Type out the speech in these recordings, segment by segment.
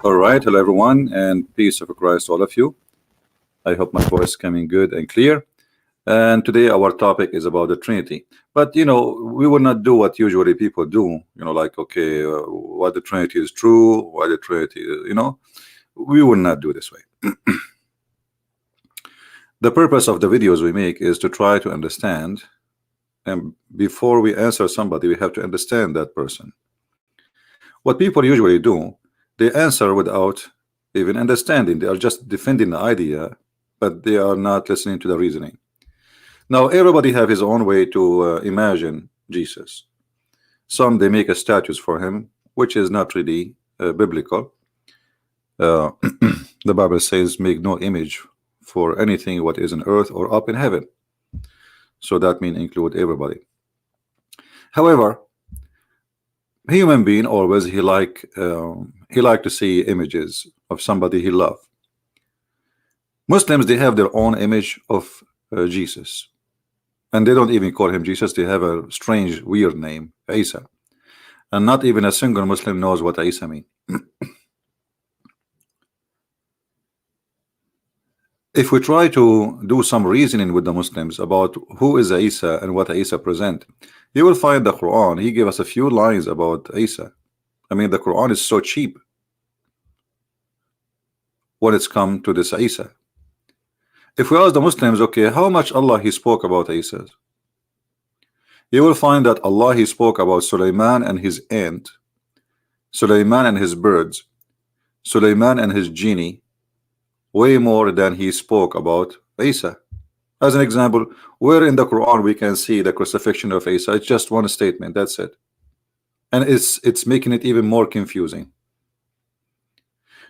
All right, hello everyone, and peace of Christ to all of you. I hope my voice is coming good and clear. And today our topic is about the Trinity. But we will not do what usually people do. Like okay, what the Trinity is true, why the Trinity, we will not do this way. The purpose of the videos we make is to try to understand, and before we answer somebody, we have to understand that person. What people usually do, they answer without even understanding. They are just defending the idea, but they are not listening to the reasoning. Now, everybody have his own way to imagine Jesus. Some they make a statues for him, which is not really biblical. Uh, the Bible says, "Make no image for anything what is in earth or up in heaven." So that means include everybody. However, human being always he like to see images of somebody he love. Muslims they have their own image of Jesus, and they don't even call him Jesus. They have a strange weird name, Isa, and not even a single Muslim knows what Isa means. If we try to do some reasoning with the Muslims about who is Isa and what Isa present, you will find the Quran. He gave us a few lines about Isa. I mean, the Quran is so cheap when it's come to this Isa. If we ask the Muslims, okay, how much Allah he spoke about Isa, you will find that Allah he spoke about Sulaiman and his ant, Sulaiman and his birds, Sulaiman and his genie, way more than he spoke about Isa. As an example, where in the Quran we can see the crucifixion of Isa? It's just one statement, that's it. And it's making it even more confusing.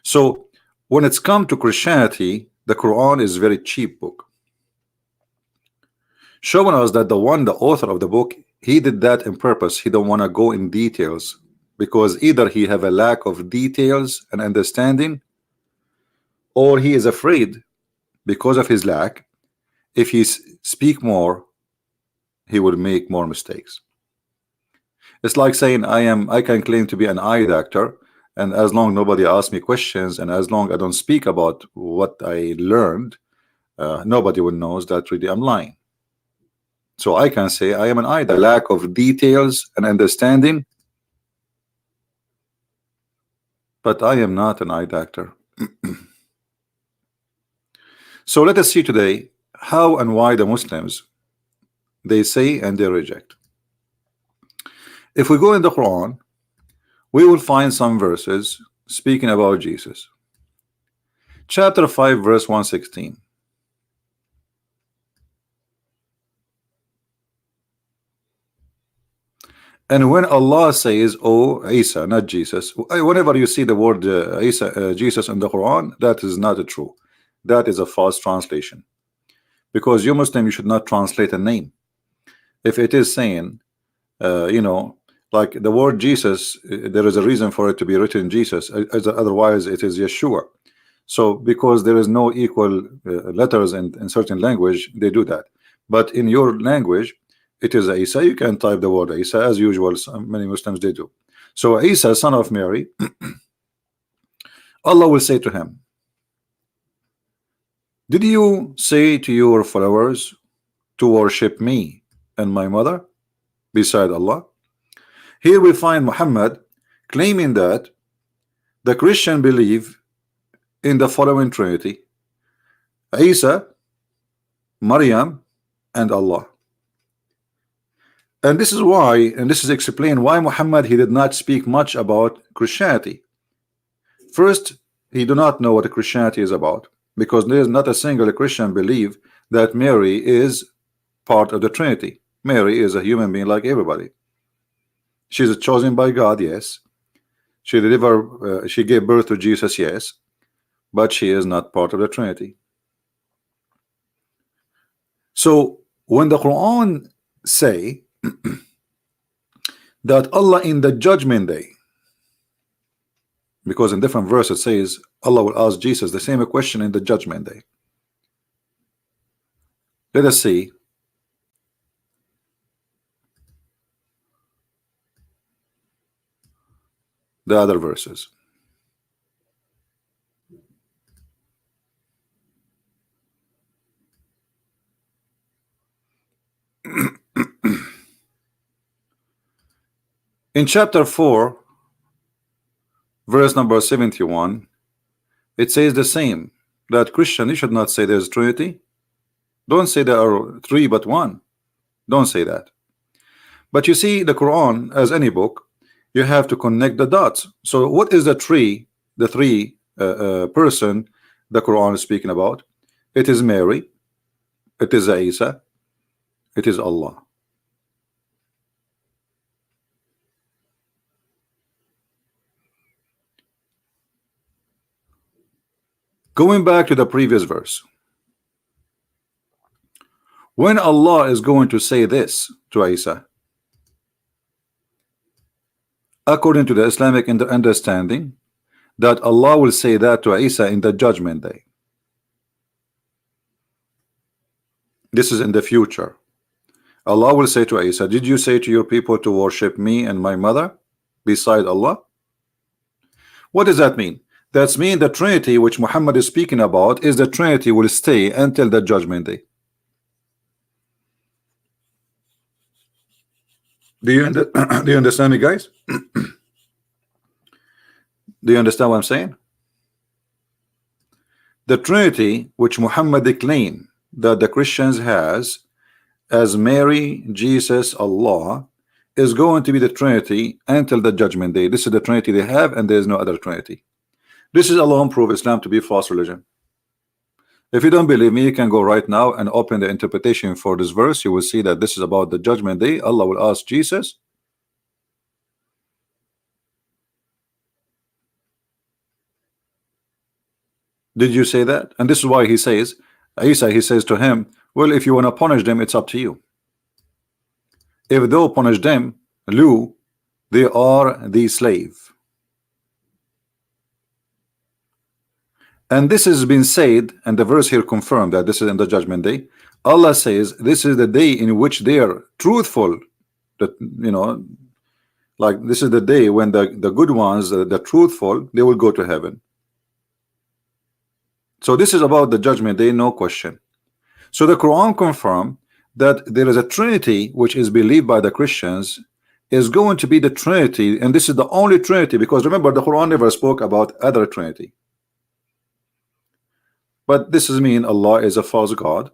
So when it's come to Christianity, the Quran is a very cheap book, showing us that the author of the book, he did that in purpose. He don't want to go in details, because either he have a lack of details and understanding, or he is afraid because of his lack, if he speak more, he will make more mistakes. It's like saying I can claim to be an eye doctor, and as long nobody asks me questions, and as long I don't speak about what I learned, nobody will knows that really I'm lying. So I can say I am an eye doctor. Lack of details and understanding, but I am not an eye doctor. So let us see today how and why the Muslims they say and they reject. If we go in the Quran, we will find some verses speaking about Jesus. Chapter 5 verse 116. And when Allah says, "Oh Isa," not Jesus, whenever you see the word Isa, Jesus in the Quran, that is not true. That is a false translation, because you Muslim, you should not translate a name. If it is saying like the word Jesus, there is a reason for it to be written Jesus, otherwise it is Yeshua. So because there is no equal letters in certain language, they do that. But in your language, it is Isa. You can type the word Isa as usual. Many Muslims they do. So Isa, son of Mary, Allah will say to him, "Did you say to your followers to worship me and my mother beside Allah?" Here we find Muhammad claiming that the Christian believe in the following Trinity: Isa, Maryam, and Allah. And this is why, and this is explained why Muhammad he did not speak much about Christianity. First, he do not know what Christianity is about, because there is not a single Christian believe that Mary is part of the Trinity. Mary is a human being like everybody. She's chosen by God, yes. She gave birth to Jesus, yes, but she is not part of the Trinity. So when the Quran say that Allah in the judgment day, because in different verses it says Allah will ask Jesus the same question in the judgment day. Let us see the other verses. In chapter 4, verse number 71, it says the same, that Christian, you should not say there's Trinity. Don't say there are three but one. Don't say that. But you see, the Quran, as any book, you have to connect the dots. So what is the three person the Quran is speaking about? It is Mary, it is Isa, it is Allah. Going back to the previous verse, when Allah is going to say this to Isa, according to the Islamic understanding, that Allah will say that to Isa in the judgment day. This is in the future. Allah will say to Isa, did you say to your people to worship me and my mother beside Allah? What does that mean? That means the Trinity which Muhammad is speaking about is the Trinity will stay until the judgment day. Do you understand me, guys? Do you understand what I'm saying? The Trinity which Muhammad claimed that the Christians has as Mary, Jesus, Allah is going to be the Trinity until the judgment day. This is the Trinity they have, and there is no other Trinity. This is alone prove Islam to be false religion. If you don't believe me, you can go right now and open the interpretation for this verse. You will see that this is about the judgment day. Allah will ask Jesus, did you say that? And this is why he says, Isa, he says to him, well, if you want to punish them, it's up to you. If thou punish them, Lu, they are the slave. And this has been said, and the verse here confirmed that this is in the judgment day. Allah says this is the day in which they are truthful. That, you know, like this is the day when the good ones, the truthful, they will go to heaven. So this is about the judgment day, no question. So the Quran confirmed that there is a Trinity which is believed by the Christians is going to be the Trinity, and this is the only Trinity, because remember the Quran never spoke about other Trinity. But this is mean Allah is a false God,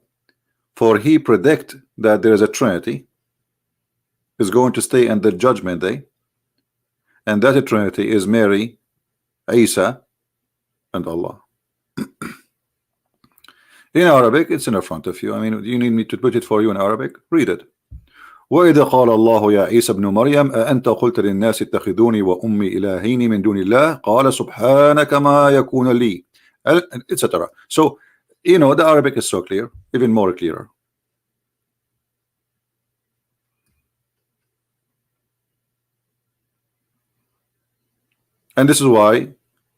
for he predict that there is a Trinity is going to stay in the judgment day, and that Trinity is Mary, Isa, and Allah. In Arabic, it's in the front of you. I mean, you need me to put it for you in Arabic? Read it. وإذا قال الله يا عيسى ابن مريم أأنت قلت للناس اتخذوني وأمي إلهين من دون الله قال سبحانك ما يكون لي, etc. So, you know, the Arabic is so clear, even more clearer. And this is why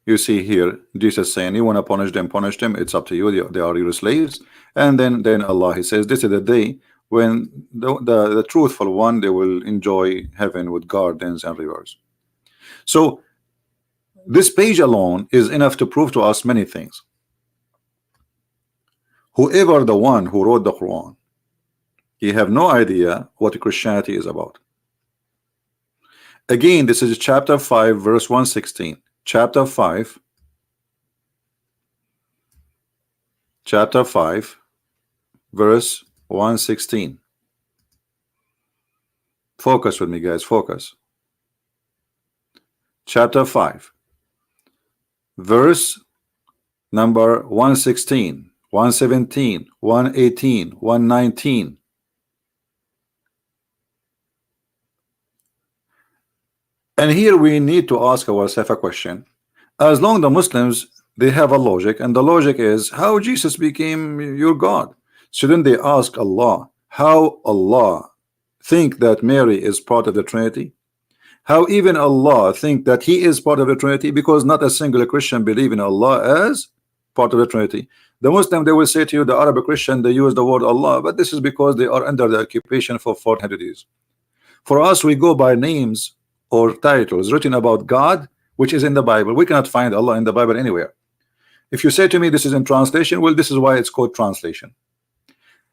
you see here Jesus saying, you want to punish them, it's up to you, they are your slaves. And then Allah, he says, this is the day when the truthful one, they will enjoy heaven with gardens and rivers. So this page alone is enough to prove to us many things. Whoever the one who wrote the Quran, he have no idea what Christianity is about. Again, this is chapter 5 verse 116. Chapter 5 verse 116. Focus with me, guys, focus. Chapter 5 verse number 116, 117, 118, 119. And here we need to ask ourselves a question. As long as the Muslims, they have a logic, and the logic is how Jesus became your God. Shouldn't they ask Allah how Allah think that Mary is part of the Trinity? How even Allah think that he is part of the Trinity? Because not a single Christian believe in Allah as part of the Trinity. The Muslim, they will say to you, the Arab Christian, they use the word Allah, but this is because they are under the occupation for 400 years. For us, we go by names or titles written about God, which is in the Bible. We cannot find Allah in the Bible anywhere. If you say to me this is in translation, well, this is why it's called translation.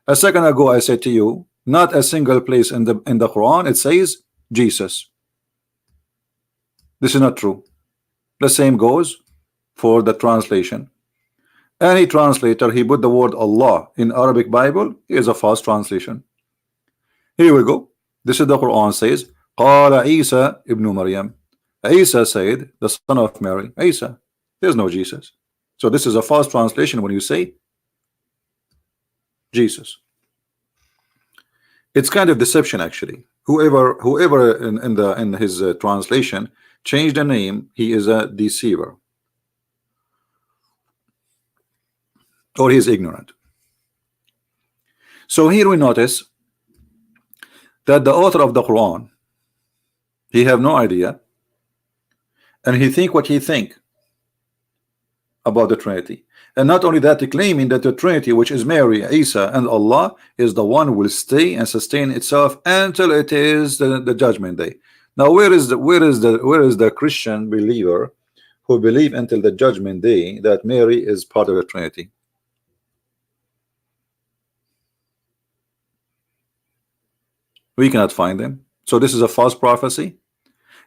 A second ago I said to you, not a single place in the Quran it says Jesus. This is not true. The same goes for the translation. Any translator, he put the word Allah in Arabic Bible, is a false translation. Here we go. This is the Quran says, قال عيسى ibn Maryam. Isa said, the son of Mary. Isa. There's no Jesus. So this is a false translation when you say Jesus. It's kind of deception actually. Whoever in his translation changed the name, he is a deceiver. Or he is ignorant. So here we notice that the author of the Quran, he have no idea, and he think what he think about the Trinity. And not only that, claiming that the Trinity, which is Mary, Isa, and Allah, is the one who will stay and sustain itself until it is the judgment day. Now, where is the Christian believer who believe until the judgment day that Mary is part of the Trinity? We cannot find them. So this is a false prophecy.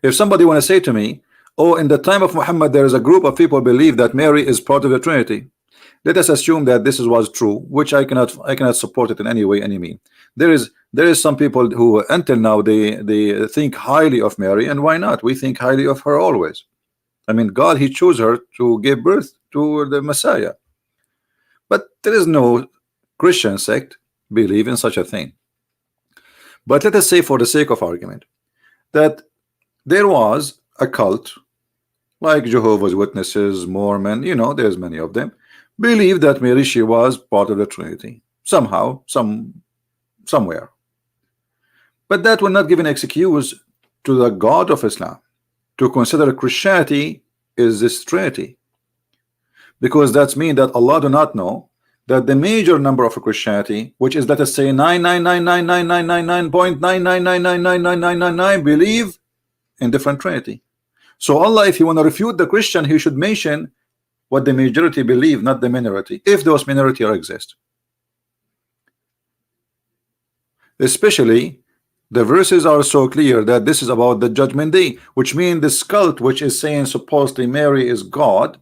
If somebody want to say to me, oh, in the time of Muhammad there is a group of people believe that Mary is part of the Trinity, let us assume that this was true, which I cannot support it in any way, any mean. There is some people who until now they think highly of Mary, and why not? We think highly of her always. I mean, God, he chose her to give birth to the Messiah. But there is no Christian sect believe in such a thing. But let us say, for the sake of argument, that there was a cult like Jehovah's Witnesses, Mormon, you know, there's many of them, believe that Mary, she was part of the Trinity somehow, somewhere. But that will not give an excuse to the God of Islam to consider Christianity is this Trinity, because that's mean that Allah do not know that the major number of Christianity, which is, let us say, 9999999.999999999 believe in different Trinity. So Allah, if you want to refute the Christian, he should mention what the majority believe, not the minority, if those minority exist. Especially the verses are so clear that this is about the judgment day, which means this cult which is saying supposedly Mary is God,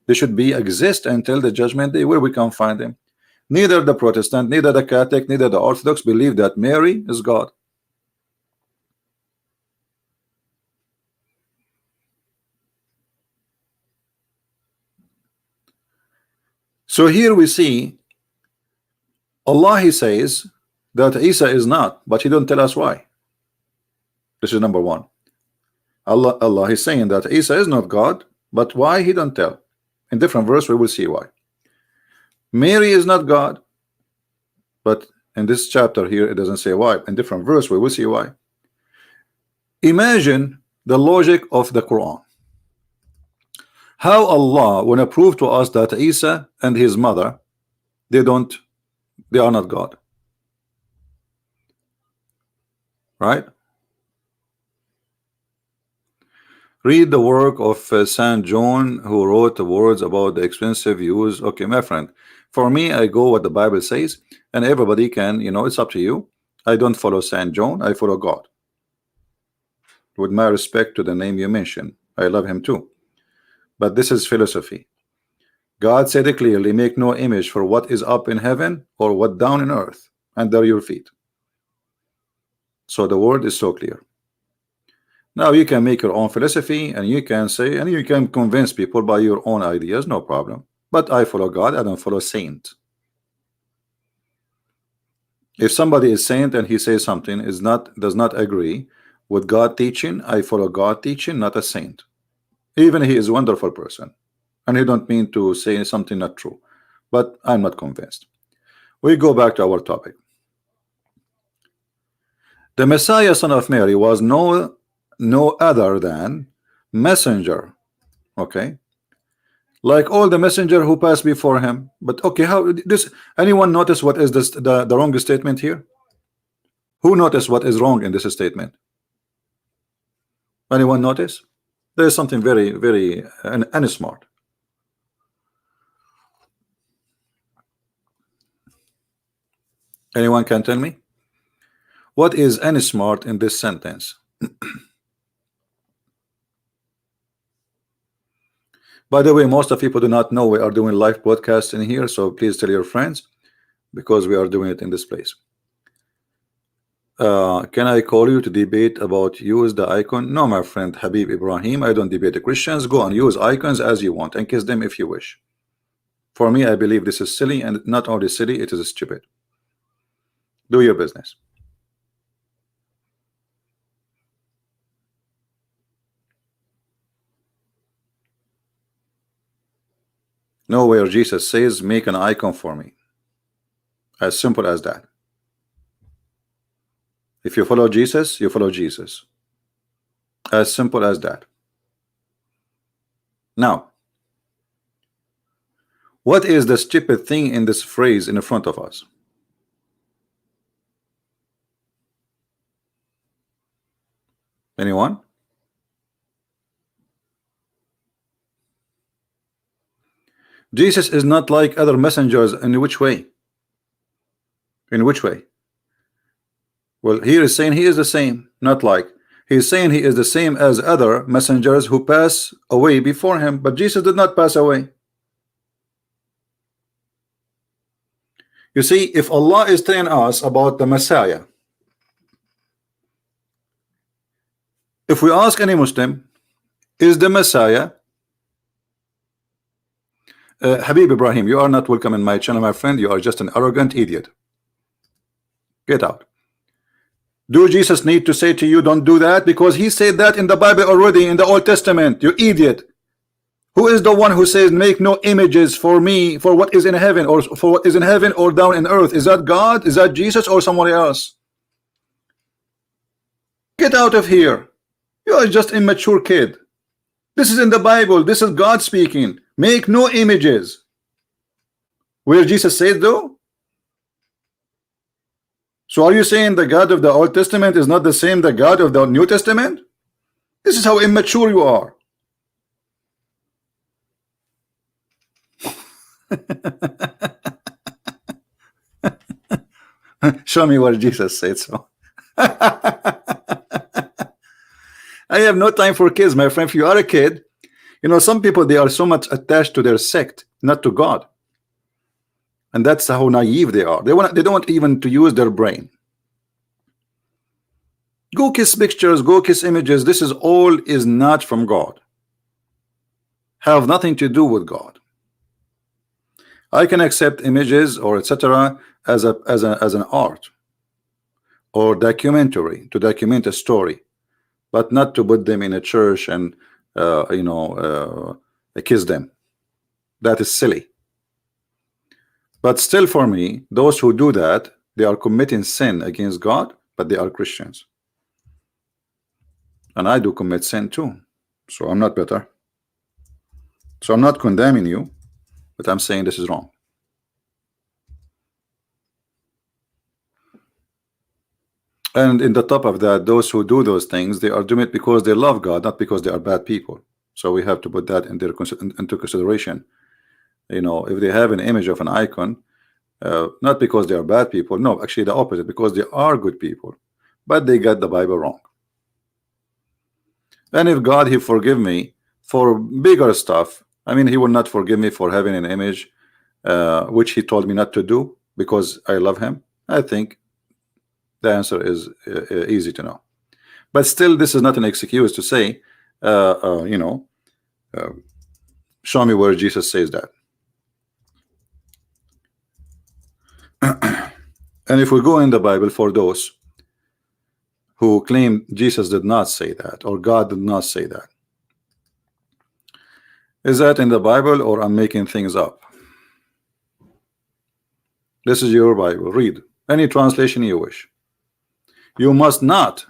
they should be exist until the judgment day, where we can find them. Neither the Protestant, neither the Catholic, neither the Orthodox believe that Mary is God. So here we see Allah, he says that Isa is not, but he don't tell us why. This is number one. Allah is saying that Isa is not God, but why he don't tell. In different verse we will see why. Mary is not God, but in this chapter here it doesn't say why. In different verse we will see why. Imagine the logic of the Quran. How Allah want to prove to us that Isa and his mother, they are not God, right? Read the work of Saint John, who wrote the words about the expensive use. Okay, my friend, for me, I go what the Bible says, and everybody can, you know, it's up to you. I don't follow Saint John, I follow God. With my respect to the name you mentioned, I love him too. But this is philosophy. God said it clearly, make no image for what is up in heaven or what down in earth under your feet. So the word is so clear. Now you can make your own philosophy, and you can say, and you can convince people by your own ideas, no problem. But I follow God, I don't follow saint. If somebody is saint and he says something does not agree with God teaching, I follow God teaching, not a saint. Even he is a wonderful person, and he don't mean to say something not true, but I'm not convinced. We go back to our topic. The Messiah, son of Mary, was no other than messenger, okay, like all the messenger who passed before him. But okay, how this, anyone notice what is this, the wrong statement here? Who noticed what is wrong in this statement? Anyone notice? There is something very, very unsmart. Anyone can tell me what is unsmart in this sentence? By the way, most of people do not know we are doing live broadcast in here, so please tell your friends, because we are doing it in this place. Can I call you to debate about use the icon? No, my friend Habib Ibrahim, I don't debate the Christians. Go on, use icons as you want and kiss them if you wish. For me, I believe this is silly, and not only silly, it is stupid. Do your business. Nowhere Jesus says make an icon for me. As simple as that. If you follow Jesus, you follow Jesus. As simple as that. Now, what is the stupid thing in this phrase in front of us? Anyone? Jesus is not like other messengers. In which way? In which way? Well, here is saying he is the same, not like. He's saying he is the same as other messengers who pass away before him, but Jesus did not pass away. You see, if Allah is telling us about the Messiah, if we ask any Muslim, is the Messiah Habib Ibrahim, you are not welcome in my channel, my friend. You are just an arrogant idiot. Get out. Do Jesus need to say to you, don't do that? Because he said that in the Bible already, in the Old Testament. You idiot. Who is the one who says make no images for me, for what is in heaven, or for what is in heaven or down in earth? Is that God? Is that Jesus or someone else? Get out of here. You are just an immature kid. This is in the Bible. This is God speaking. Make no images. Where Jesus said though? So are you saying the God of the Old Testament is not the same the God of the New Testament? This is how immature you are. Show me where Jesus said so. I have no time for kids, my friend. If you are a kid, you know, some people, they are so much attached to their sect, not to God. And that's how naive they are. They don't want even to use their brain. Go kiss pictures, go kiss images. This is all is not from God. Have nothing to do with God. I can accept images or etc. as an art or documentary, to document a story, but not to put them in a church and kiss them. That is silly. But still, for me, those who do that, they are committing sin against God, but they are Christians. And I do commit sin too. So I'm not better. So I'm not condemning you, but I'm saying this is wrong. And in the top of that, those who do those things, they are doing it because they love God, not because they are bad people. So we have to put that into consideration. You know, if they have an image of an icon, not because they are bad people, no, actually the opposite, because they are good people, but they got the Bible wrong. And if God, he forgive me for bigger stuff, I mean, he will not forgive me for having an image which he told me not to do because I love him. I think the answer is easy to know. But still, this is not an excuse to say show me where Jesus says that. And if we go in the Bible, for those who claim Jesus did not say that or God did not say that, is that in the Bible or I'm making things up? This is your Bible. Read any translation you wish. You must not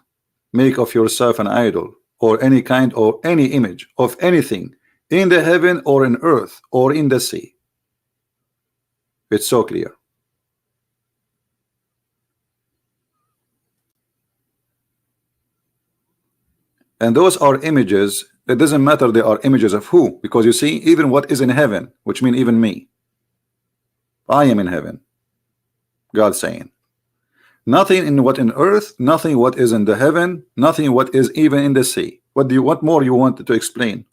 make of yourself an idol or any kind or any image of anything in the heaven or in earth or in the sea. It's so clear. And those are images. It doesn't matter they are images of who, because you see, even what is in heaven, which means even me, I am in heaven. God saying nothing in what in earth, nothing what is in the heaven, nothing what is even in the sea. What more you want to explain?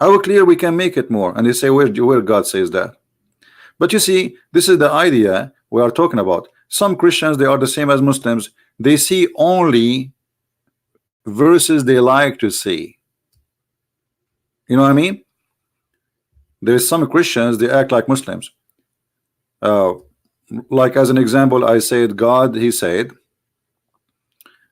How clear we can make it more? And they say, where God says that? But you see, this is the idea we are talking about. Some Christians, they are the same as Muslims. They see only verses they like to see. You know what I mean? There's some Christians, they act like Muslims. Like as an example, I said, God, he said,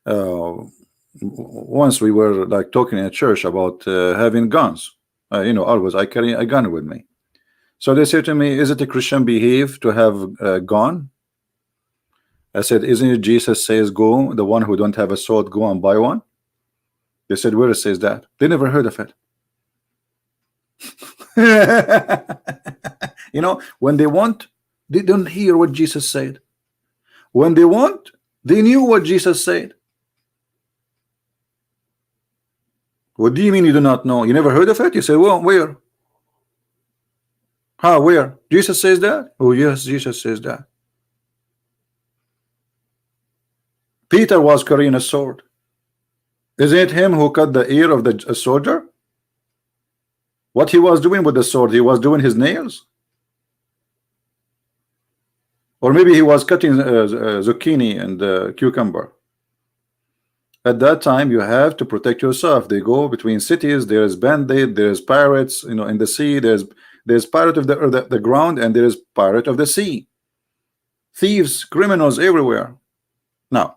once we were like talking in a church about having guns. You know, always I carry a gun with me. So they said to me, is it a Christian behave to have a gun? I said, isn't it Jesus says, go, the one who don't have a sword, go and buy one? They said, where it says that? They never heard of it. You know, when they want, they don't hear what Jesus said. When they want, they knew what Jesus said. What do you mean you do not know? You never heard of it? You say, well, where? How, where? Jesus says that? Oh yes, Jesus says that. Peter was carrying a sword. Isn't it him who cut the ear of the soldier? What he was doing with the sword? He was doing his nails? Or maybe he was cutting zucchini and cucumber. At that time, you have to protect yourself. They go between cities. There is bandit. There is pirates. You know, in the sea. There's pirate of the ground, and there is pirate of the sea. Thieves, criminals everywhere. Now,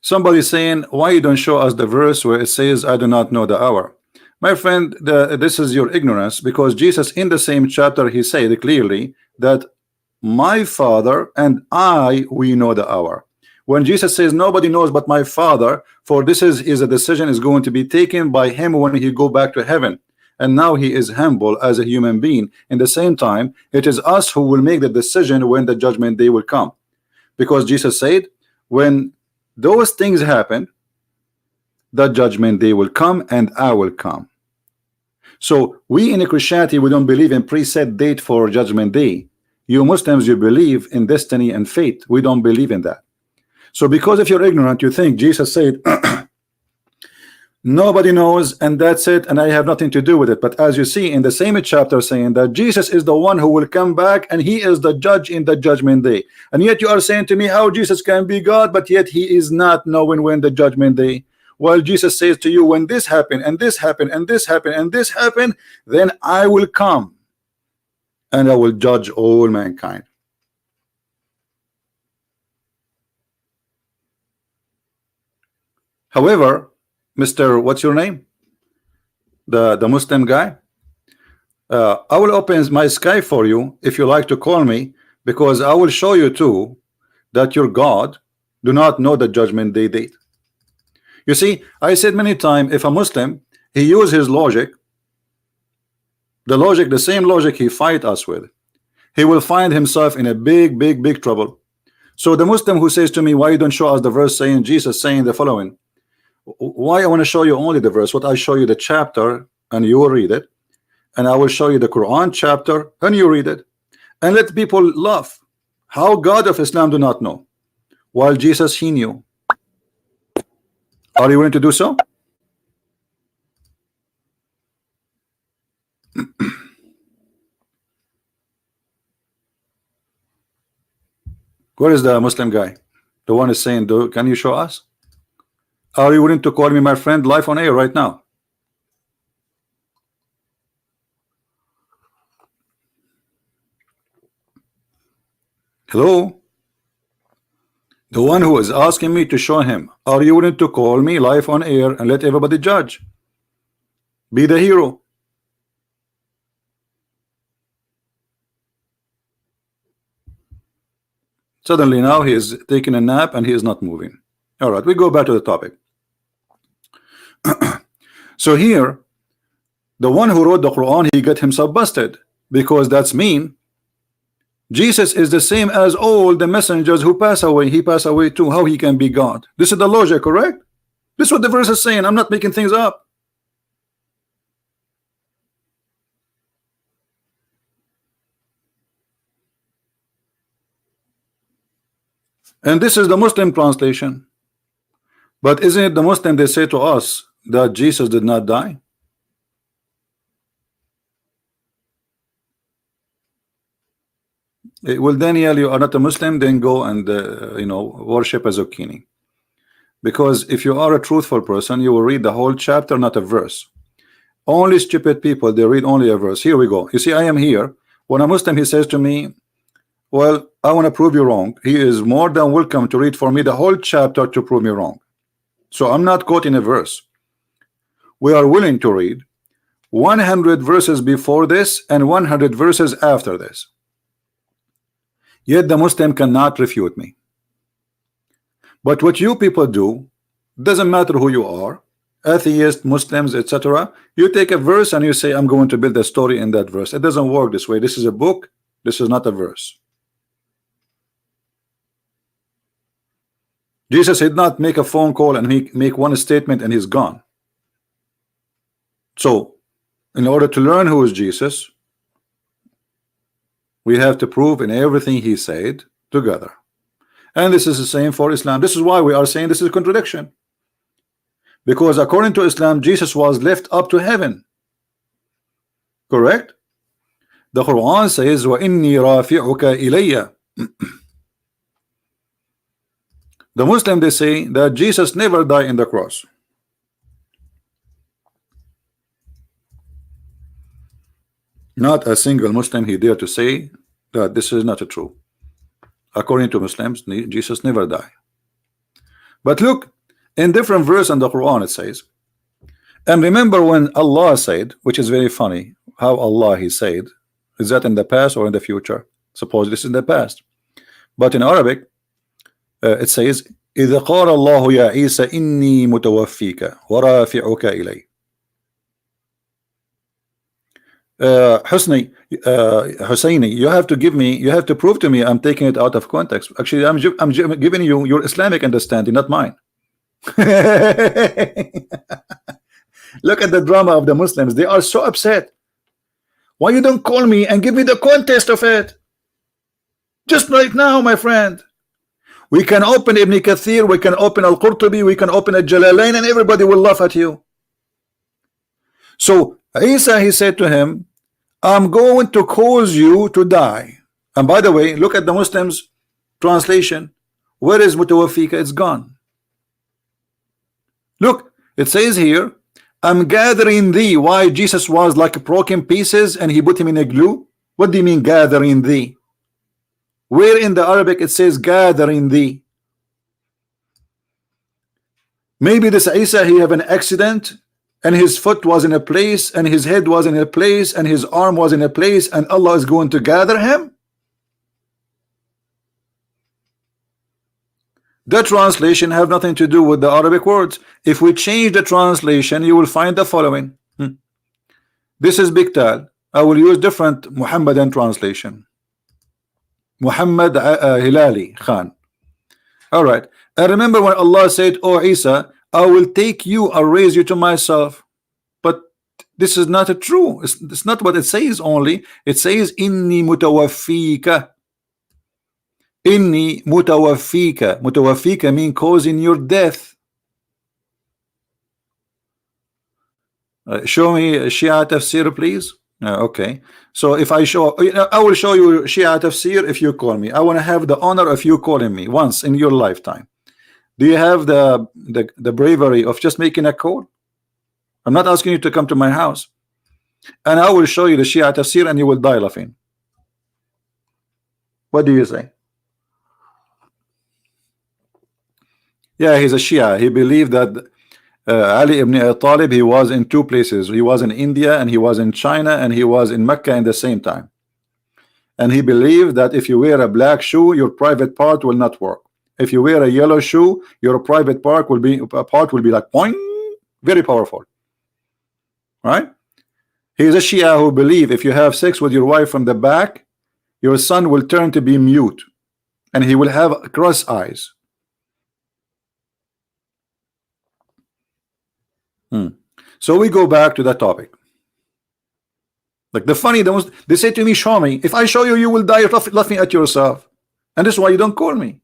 somebody saying, why you don't show us the verse where it says, I do not know the hour? My friend, this is your ignorance, because Jesus in the same chapter, he said clearly that my Father and I, we know the hour. When Jesus says nobody knows but my Father, for this is a decision is going to be taken by him when he go back to heaven. And now he is humble as a human being. In the same time, it is us who will make the decision when the judgment day will come. Because Jesus said, when those things happen, the judgment day will come and I will come. So we in Christianity, we don't believe in preset date for judgment day. You Muslims, you believe in destiny and fate. We don't believe in that. So because if you're ignorant, you think Jesus said nobody knows and that's it, and I have nothing to do with it. But as you see in the same chapter saying that Jesus is the one who will come back and he is the judge in the judgment day. And yet you are saying to me how Jesus can be God, but yet he is not knowing when the judgment day. While Jesus says to you, when this happened and this happened and this happened and this happened, then I will come and I will judge all mankind. However, Mr. What's your name? The Muslim guy. I will open my sky for you if you like to call me, because I will show you too that your God do not know the judgment day date. You see, I said many times, if a Muslim, he use his logic, the same logic he fight us with, he will find himself in a big trouble. So the Muslim who says to me, why you don't show us the verse saying Jesus saying the following? Why I want to show you only the verse? What I show you the chapter and you will read it, and I will show you the Quran chapter and you read it, and let people laugh. How God of Islam do not know, while Jesus he knew. Are you willing to do so? Where is the Muslim guy? The one is saying, can you show us? Are you willing to call me my friend live on air right now? Hello? The one who is asking me to show him. Are you willing to call me live on air and let everybody judge? Be the hero. Suddenly now he is taking a nap and he is not moving. All right, we go back to the topic. So here, the one who wrote the Quran, he got himself busted, because that's mean. Jesus is the same as all the messengers who pass away. He passed away too. How he can be God? This is the logic, correct? This is what the verse is saying. I'm not making things up. And this is the Muslim translation. But isn't it the Muslim they say to us that Jesus did not die? Well, Daniel, you are not a Muslim, then go and worship a zucchini. Because if you are a truthful person, you will read the whole chapter, not a verse. Only stupid people, they read only a verse. Here we go. You see, I am here. When a Muslim, he says to me, well, I want to prove you wrong. He is more than welcome to read for me the whole chapter to prove me wrong. So I'm not quoting a verse. We are willing to read 100 verses before this and 100 verses after this. Yet the Muslim cannot refute me. But what you people do, doesn't matter who you are, atheists, Muslims, etc. You take a verse and you say, I'm going to build a story in that verse. It doesn't work this way. This is a book. This is not a verse. Jesus did not make a phone call and he make one statement and he's gone. So in order to learn who is Jesus, we have to prove in everything he said together. And this is the same for Islam. This is why we are saying this is a contradiction. Because according to Islam, Jesus was left up to heaven. Correct? The Quran says, وَإِنِّي رَافِعُكَ إِلَيَّ. The Muslim, they say that Jesus never died in the cross. Not a single Muslim he dare to say that this is not true. According to Muslims, Jesus never died. But look, in different verse in the Quran it says, and remember when Allah said, which is very funny, how Allah he said, is that in the past or in the future? Suppose this is in the past. But in Arabic, it says, إِذَا قَالَ اللَّهُ يَا عِيسَى إِنِّي مُتَوَفِّيكَ وَرَافِعُكَ إِلَيَّ. Husseini, you have to give me, you have to prove to me I'm taking it out of context. Actually, I'm giving you your Islamic understanding, not mine. Look at the drama of the Muslims. They are so upset. Why you don't call me and give me the context of it? Just right now, my friend. We can open Ibn Kathir, we can open Al-Qurtubi, we can open Al-Jalalain, and everybody will laugh at you. So Isa, he said to him, I'm going to cause you to die. And by the way, look at the Muslims translation. Where is mutawaffika? It's gone. Look, it says here, I'm gathering thee. Why? Jesus was like broken pieces and he put him in a glue. What do you mean gathering thee? Where in the Arabic it says gathering thee? Maybe this Isa, he have an accident and his foot was in a place and his head was in a place and his arm was in a place and Allah is going to gather him. The translation have nothing to do with the Arabic words. If we change the translation, you will find the following. This is Biktal. I will use different Muhammadan translation. Muhammad Hilali Khan. All right. And remember when Allah said, "Oh Isa, I will take you, I'll raise you to myself." But this is not true. It's not what it says only. It says, "Inni mutawaffika." Inni mutawaffika. Mutawaffika means causing your death. Show me Shia tafsir, please. Okay. So if I show, I will show you Shia tafsir if you call me. I want to have the honor of you calling me once in your lifetime. Do you have the bravery of just making a call? I'm not asking you to come to my house. And I will show you the Shia tafsir and you will die laughing. What do you say? Yeah, he's a Shia. He believed that Ali ibn Abi Talib, he was in two places. He was in India and he was in China and he was in Mecca in the same time. And he believed that if you wear a black shoe, your private part will not work. If you wear a yellow shoe, your private part will be like boing, very powerful. Right? He is a Shia who believe if you have sex with your wife from the back, your son will turn to be mute and he will have cross eyes. So we go back to that topic. Like the funny, they say to me, show me. If I show you, you will die laughing at yourself. And this is why you don't call me.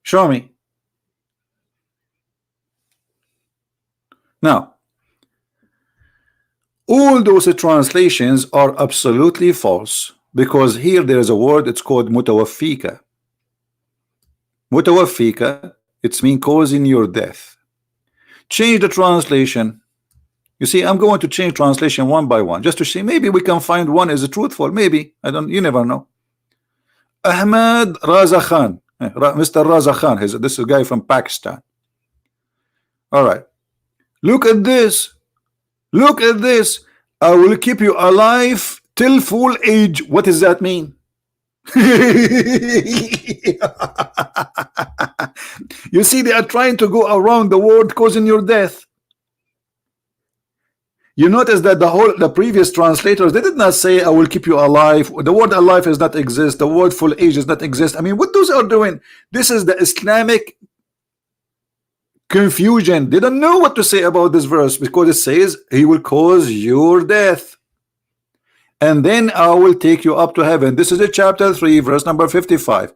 Show me. Now, all those translations are absolutely false, because here there is a word, it's called mutawaffika. Mutawaffika, it's mean causing your death. Change the translation. You see, I'm going to change translation one by one, just to see, maybe we can find one is truthful. Maybe, I don't, you never know. Ahmad Raza Khan, Mr. Raza Khan, this is a guy from Pakistan. All right, look at this. Look at this. I will keep you alive till full age. What does that mean? You see, they are trying to go around the world causing your death. You notice that the previous translators, they did not say I will keep you alive. The word alive does not exist. The word full age does not exist. I mean, what those are doing? This is the Islamic confusion. They don't know what to say about this verse, because it says he will cause your death, and then I will take you up to heaven. This is a chapter 3, verse number 55.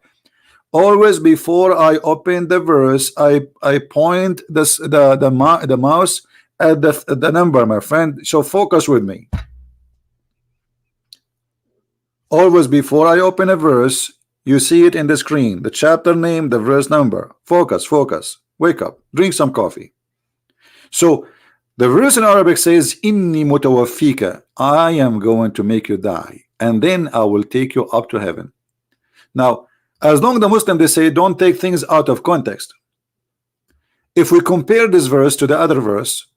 Always before I open the verse, I point the mouse at the number, my friend. So focus with me. Always before I open a verse, you see it in the screen, the chapter name, the verse number. Focus, focus. Wake up, drink some coffee. So the verse in Arabic says, Inni mutawaffika, I am going to make you die, and then I will take you up to heaven. Now, as long as the Muslim, they say don't take things out of context. If we compare this verse to the other verse,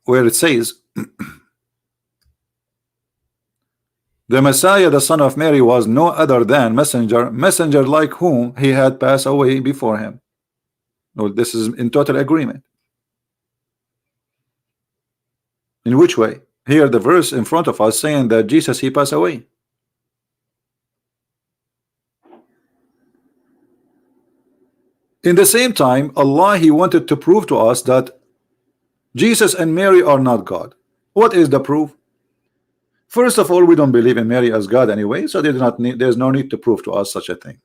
where it says the Messiah, the son of Mary, was no other than messenger like whom he had passed away before him. Well, this is in total agreement. In which way? Here the verse in front of us saying that Jesus, he passed away. In the same time, Allah, he wanted to prove to us that Jesus and Mary are not God. What is the proof? First of all, we don't believe in Mary as God anyway, so there's no need to prove to us such a thing.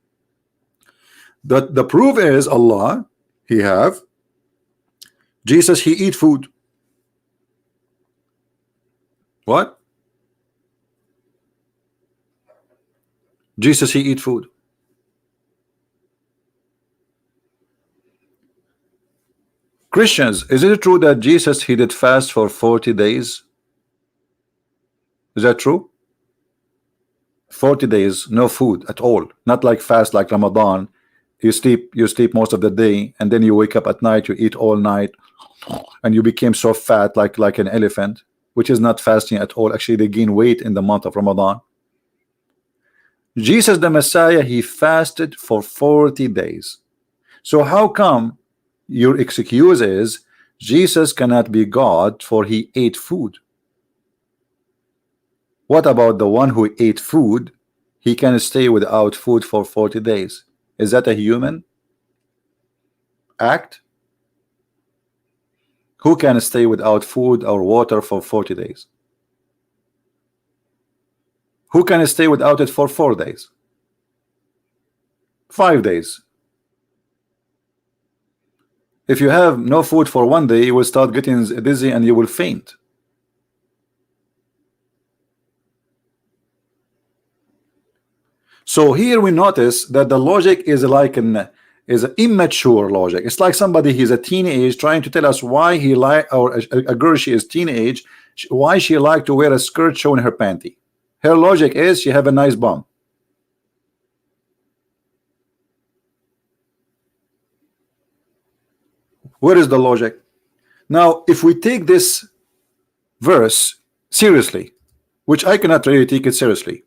The proof is Allah, he have Jesus, he eat food. What? Jesus, he eat food. Christians, is it true that Jesus, he did fast for 40 days? Is that true? 40 days, no food at all. Not like fast like Ramadan. You sleep most of the day, and then you wake up at night, you eat all night, and you became so fat like an elephant, which is not fasting at all. Actually, they gain weight in the month of Ramadan. Jesus the Messiah, he fasted for 40 days. So how come your excuse is Jesus cannot be God for he ate food? What about the one who ate food? He can stay without food for 40 days. Is that a human act? Who can stay without food or water for 40 days? Who can stay without it for 4 days? 5 days? If you have no food for 1 day, you will start getting dizzy and you will faint. So here we notice that the logic is like an immature logic. It's like somebody, he's a teenage, trying to tell us why he like, or a girl, she is teenage, why she like to wear a skirt showing her panty. Her logic is she have a nice bum. Where is the logic? Now, if we take this verse seriously, which I cannot really take it seriously,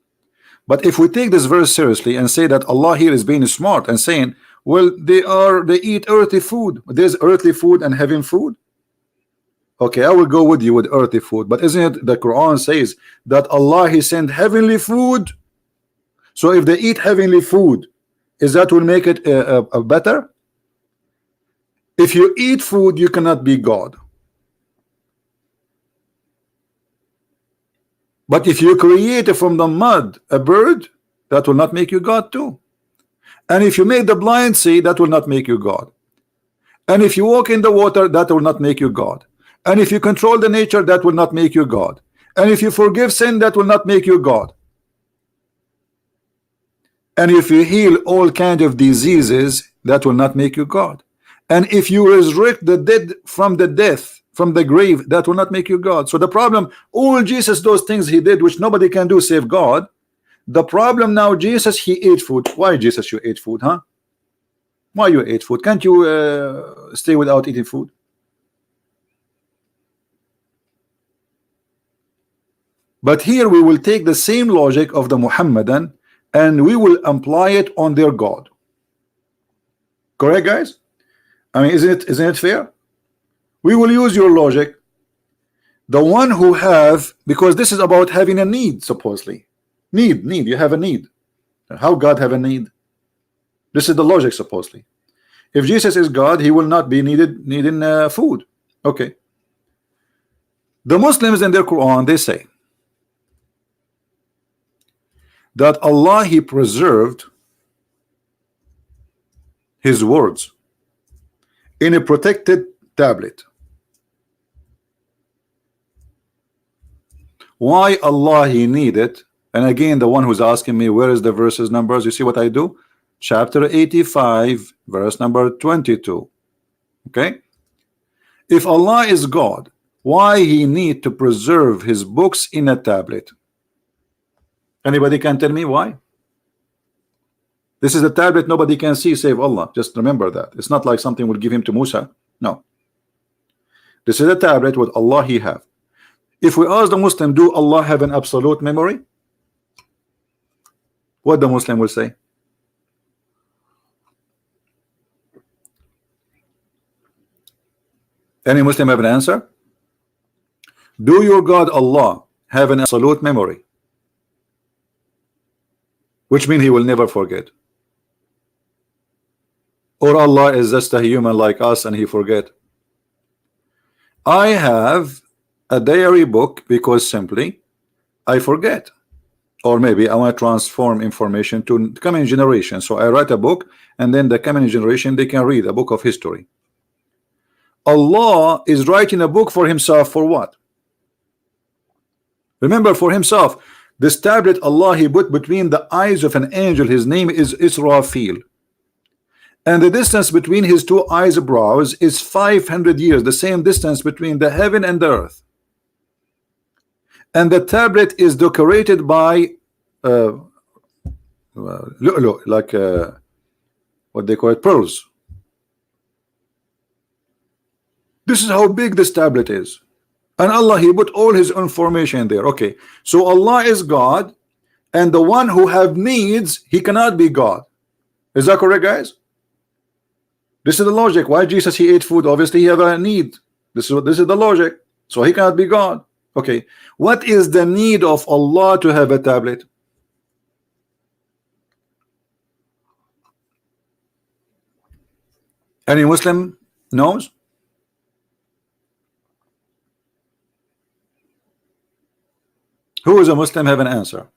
but if we take this verse seriously and say that Allah here is being smart and saying, well, they eat earthly food. There's earthly food and heaven food. Okay, I will go with you with earthly food, but isn't it the Quran says that Allah, he sent heavenly food? So if they eat heavenly food, is that will make it better? If you eat food, you cannot be God. But if you create from the mud a bird, that will not make you God too. And if you make the blind see, that will not make you God. And if you walk in the water, that will not make you God. And if you control the nature, that will not make you God. And if you forgive sin, that will not make you God. And if you heal all kinds of diseases, that will not make you God. And if you resurrect the dead from the death, from the grave, that will not make you God. So the problem, all Jesus, those things he did, which nobody can do save God. The problem now, Jesus, he ate food. Why, Jesus, you ate food, huh? Why you ate food? Can't you stay without eating food? But here we will take the same logic of the Muhammadan and we will apply it on their God. Correct, guys? I mean, isn't it fair? We will use your logic. The one who have, because this is about having a need, supposedly. Need, you have a need. How God have a need? This is the logic, supposedly. If Jesus is God, he will not be needing food. Okay. The Muslims in their Quran, they say that Allah, he preserved his words in a protected tablet. Why Allah he needed? And again, the one who's asking me where is the verses numbers, you see what I do? Chapter 85 verse number 22. Okay, if Allah is God, why he need to preserve his books in a tablet? Anybody can tell me why? This is a tablet nobody can see save Allah. Just remember that. It's not like something will give him to Musa. No, this is a tablet with Allah he have. If we ask the Muslim, do Allah have an absolute memory? What the Muslim will say? Any Muslim have an answer? Do your God Allah have an absolute memory? Which means he will never forget. Or Allah is just a human like us and he forget. I have a diary book because simply I forget. Or maybe I want to transform information to coming generation. So I write a book and then the coming generation they can read a book of history. Allah is writing a book for himself for what? Remember, for himself. This tablet Allah he put between the eyes of an angel, his name is Israfil, and the distance between his two eyebrows is 500 years, the same distance between the heaven and the earth. And the tablet is decorated by like what they call it, pearls. This is how big this tablet is. And Allah he put all his information there. Okay, so Allah is God, and the one who have needs, he cannot be God. Is that correct, guys? This is the logic. Why Jesus he ate food? Obviously he have a need. This is the logic. So he cannot be God. Okay, what is the need of Allah to have a tablet? Any Muslim knows? Who is a Muslim have an answer?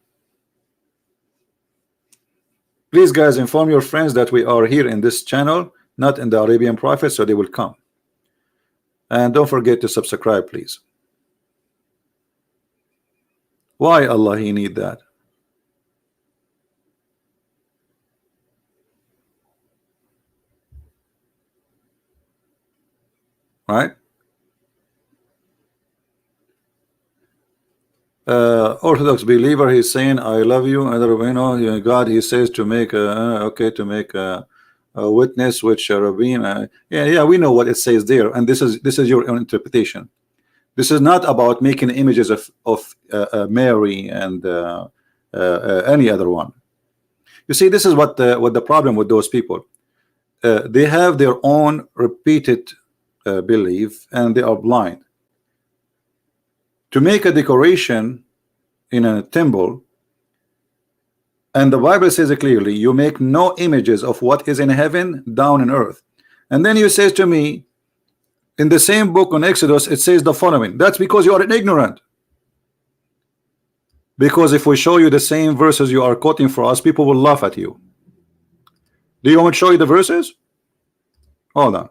Please guys, inform your friends that we are here in this channel, not in the Arabian Prophet, so they will come. And don't forget to subscribe, please. Why Allah he need that? Right? Orthodox believer, he's saying I love you, and God he says to make a witness which Rabin, yeah, we know what it says there, and this is your own interpretation. This is not about making images of Mary and any other one. You see, this is what the problem with those people. They have their own repeated belief, and they are blind. To make a decoration in a temple, and the Bible says it clearly, you make no images of what is in heaven down in earth. And then you says to me in the same book on Exodus, it says the following. That's because you are ignorant. Because if we show you the same verses you are quoting for us, people will laugh at you. Do you want me to show you the verses? Hold on.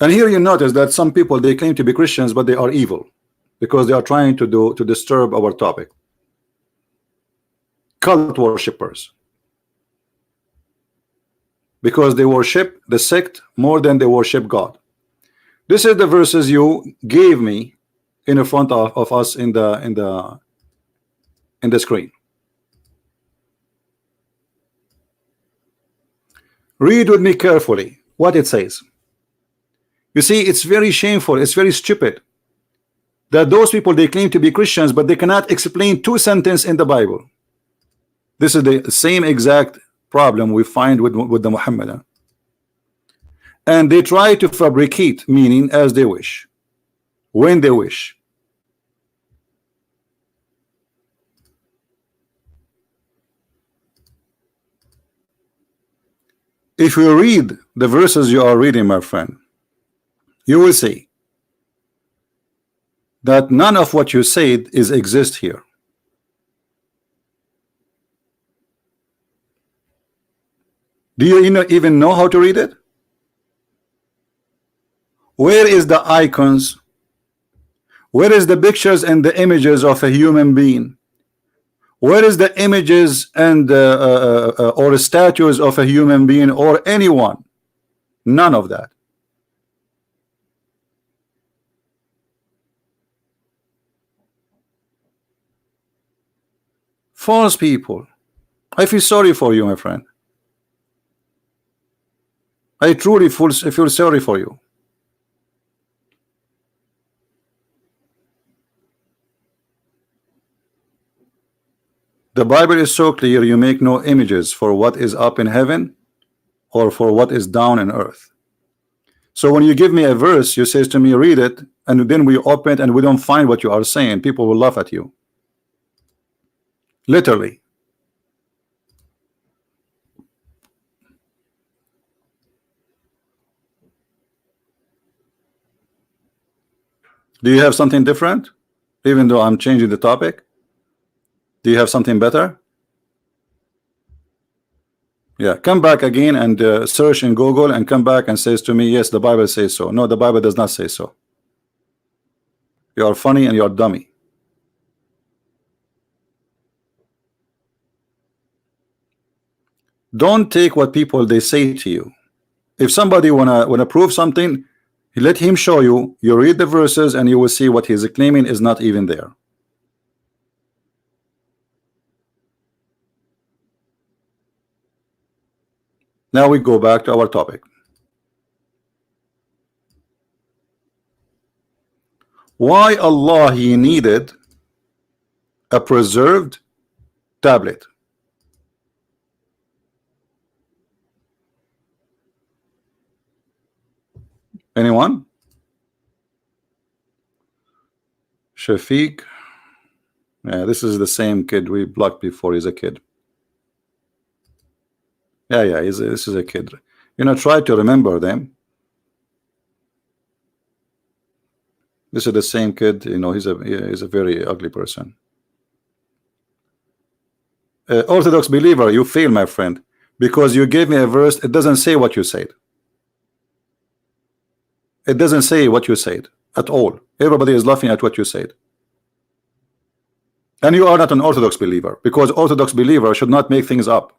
And here you notice that some people, they claim to be Christians, but they are evil because they are trying to disturb our topic. Cult worshippers, because they worship the sect more than they worship God. This is the verses you gave me in the front of us in the screen. Read with me carefully what it says. You see, it's very shameful, it's very stupid that those people, they claim to be Christians, but they cannot explain 2 sentences in the Bible. This is the same exact problem we find with the Muhammadan. And they try to fabricate meaning as they wish, when they wish. If you read the verses you are reading, my friend, you will see that none of what you said is exist here. Do you even know how to read it? Where is the icons? Where is the pictures and the images of a human being? Where is the images and or statues of a human being or anyone? None of that. False people. I feel sorry for you, my friend. I truly feel sorry for you. The Bible is so clear, you make no images for what is up in heaven or for what is down in earth. So when you give me a verse, you say to me, read it, and then we open it and we don't find what you are saying. People will laugh at you. Literally. Do you have something different? Even though I'm changing the topic? Do you have something better? Yeah, come back again and search in Google and come back and says to me, yes, the Bible says so. No, the Bible does not say so. You are funny and you are dummy. Don't take what people they say to you. If somebody wanna prove something, let him show you. You read the verses and you will see what he's claiming is not even there. Now we go back to our topic. Why Allah he needed a preserved tablet? Anyone? Shafiq. Yeah, this is the same kid we blocked before. He's a kid. Yeah, this is a kid. Try to remember them. This is the same kid. He's a very ugly person. Orthodox believer, you fail, my friend, because you gave me a verse. It doesn't say what you said. It doesn't say what you said at all. Everybody is laughing at what you said. And you are not an Orthodox believer, because Orthodox believer should not make things up.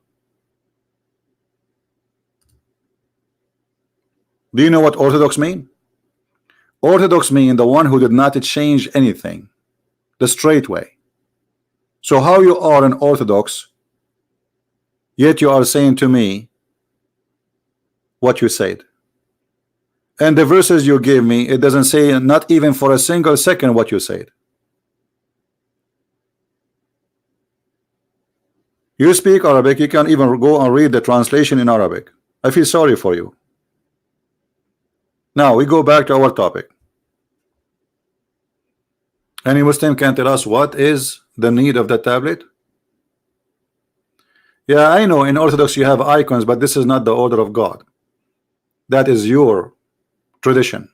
Do you know what Orthodox mean? Orthodox mean the one who did not change anything, the straight way. So how you are an Orthodox, yet you are saying to me what you said? And the verses you gave me, it doesn't say not even for a single second what you said. You speak Arabic, you can even go and read the translation in Arabic. I feel sorry for you. Now we go back to our topic. Any Muslim can tell us what is the need of the tablet? Yeah, I know in Orthodox you have icons, but this is not the order of God. That is your tradition.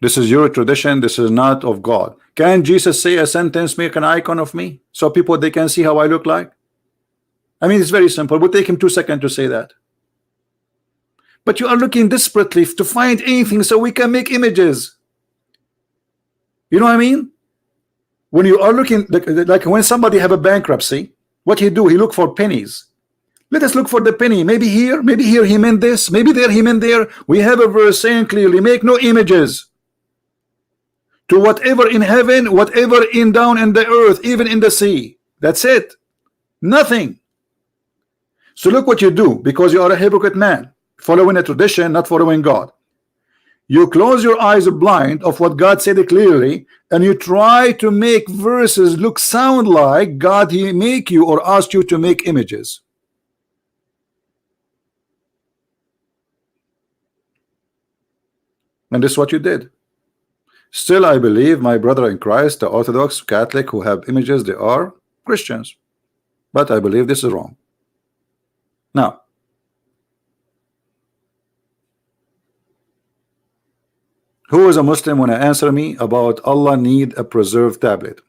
This is your tradition. This is not of God. Can Jesus say a sentence, make an icon of me, so people they can see how I look like? I mean, it's very simple. It would take him 2 seconds to say that. But you are looking desperately to find anything so we can make images. You know what I mean? When you are looking, like when somebody have a bankruptcy, what he do? He look for pennies. Let us look for the penny. Maybe here he meant this. Maybe there he meant there. We have a verse saying clearly, make no images to whatever in heaven, whatever in down in the earth, even in the sea. That's it. Nothing. So look what you do, because you are a hypocrite man, following a tradition, not following God. You close your eyes blind of what God said clearly, and you try to make verses look sound like God he make you or asked you to make images. And this is what you did. Still, I believe my brother in Christ, the Orthodox Catholic who have images, they are Christians. But I believe this is wrong. Now, who is a Muslim when I answer me about Allah need a preserved tablet?